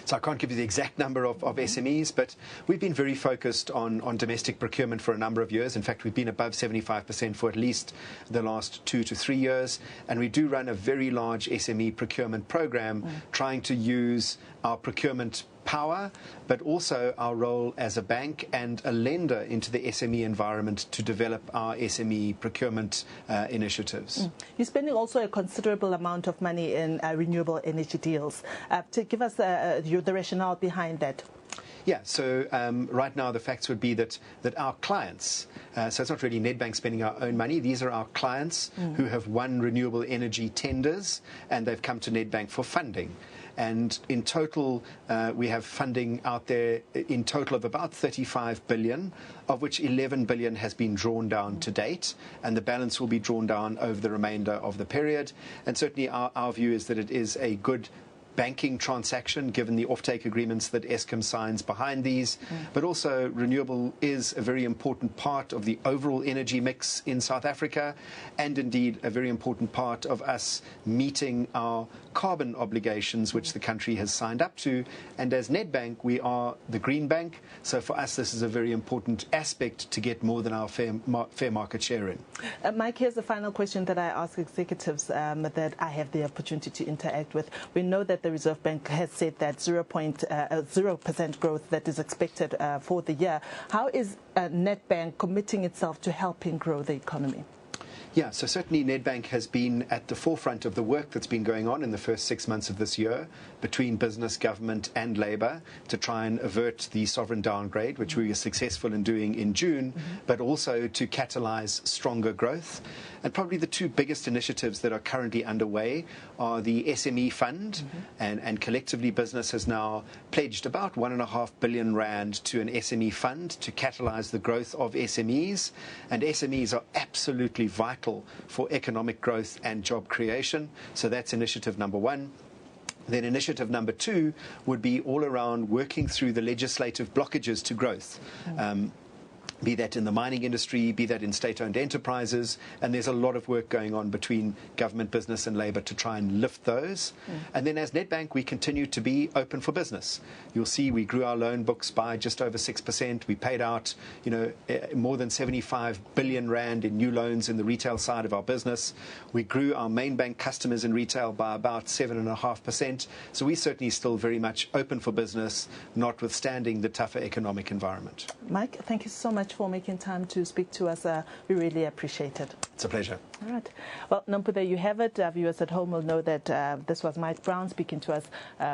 So I can't give you the exact number of SMEs, but we've been very focused on domestic procurement for a number of years. In fact, we've been above 75% for at least the last 2 to 3 years. And we do run a very large SME procurement program, trying to use our procurement power, but also our role as a bank and a lender into the SME environment to develop our SME procurement initiatives. You're spending also a considerable amount of money in renewable energy deals. To give us the rationale behind that. Yeah, so right now the facts would be that our clients, so it's not really Nedbank spending our own money, these are our clients who have won renewable energy tenders and they've come to Nedbank for funding. And in total, we have funding out there in total of about 35 billion, of which 11 billion has been drawn down to date, and the balance will be drawn down over the remainder of the period. And certainly our view is that it is a good banking transaction given the offtake agreements that Eskom signs behind these, but also renewable is a very important part of the overall energy mix in South Africa, and indeed a very important part of us meeting our carbon obligations which the country has signed up to. And as Nedbank, we are the green bank, so for us this is a very important aspect to get more than our fair market share in. Mike, here's the final question that I ask executives that I have the opportunity to interact with. We know that the Reserve Bank has said that 0% growth that is expected for the year. How is Nedbank committing itself to helping grow the economy? Yeah, so certainly Nedbank has been at the forefront of the work that's been going on in the first 6 months of this year between business, government and labour to try and avert the sovereign downgrade, which we were successful in doing in June, but also to catalyse stronger growth. And probably the two biggest initiatives that are currently underway are the SME Fund, and collectively business has now pledged about 1.5 billion rand to an SME fund to catalyse the growth of SMEs. And SMEs are absolutely vital for economic growth and job creation. So that's initiative number one. Then initiative number two would be all around working through the legislative blockages to growth. Be that in the mining industry, be that in state-owned enterprises, and there's a lot of work going on between government, business and labour to try and lift those. And then as Nedbank, we continue to be open for business. You'll see we grew our loan books by just over 6%. We paid out, more than 75 billion rand in new loans in the retail side of our business. We grew our main bank customers in retail by about 7.5%. So we're certainly still very much open for business, notwithstanding the tougher economic environment. Mike, thank you so much for making time to speak to us. We really appreciate it. It's a pleasure. All right. Well, Nompu, there you have it. Viewers at home will know that this was Mike Brown speaking to us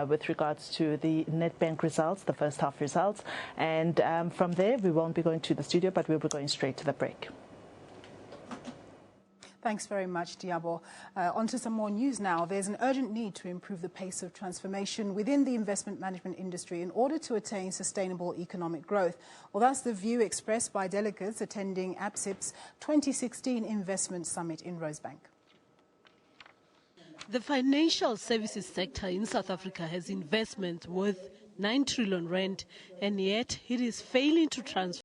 with regards to the Nedbank results, the first half results. And from there, we won't be going to the studio, but we'll be going straight to the break. Thanks very much, Diabo. On to some more news now. There's an urgent need to improve the pace of transformation within the investment management industry in order to attain sustainable economic growth. Well, that's the view expressed by delegates attending APSIP's 2016 Investment Summit in Rosebank. The financial services sector in South Africa has investments worth 9 trillion rand, and yet it is failing to transfer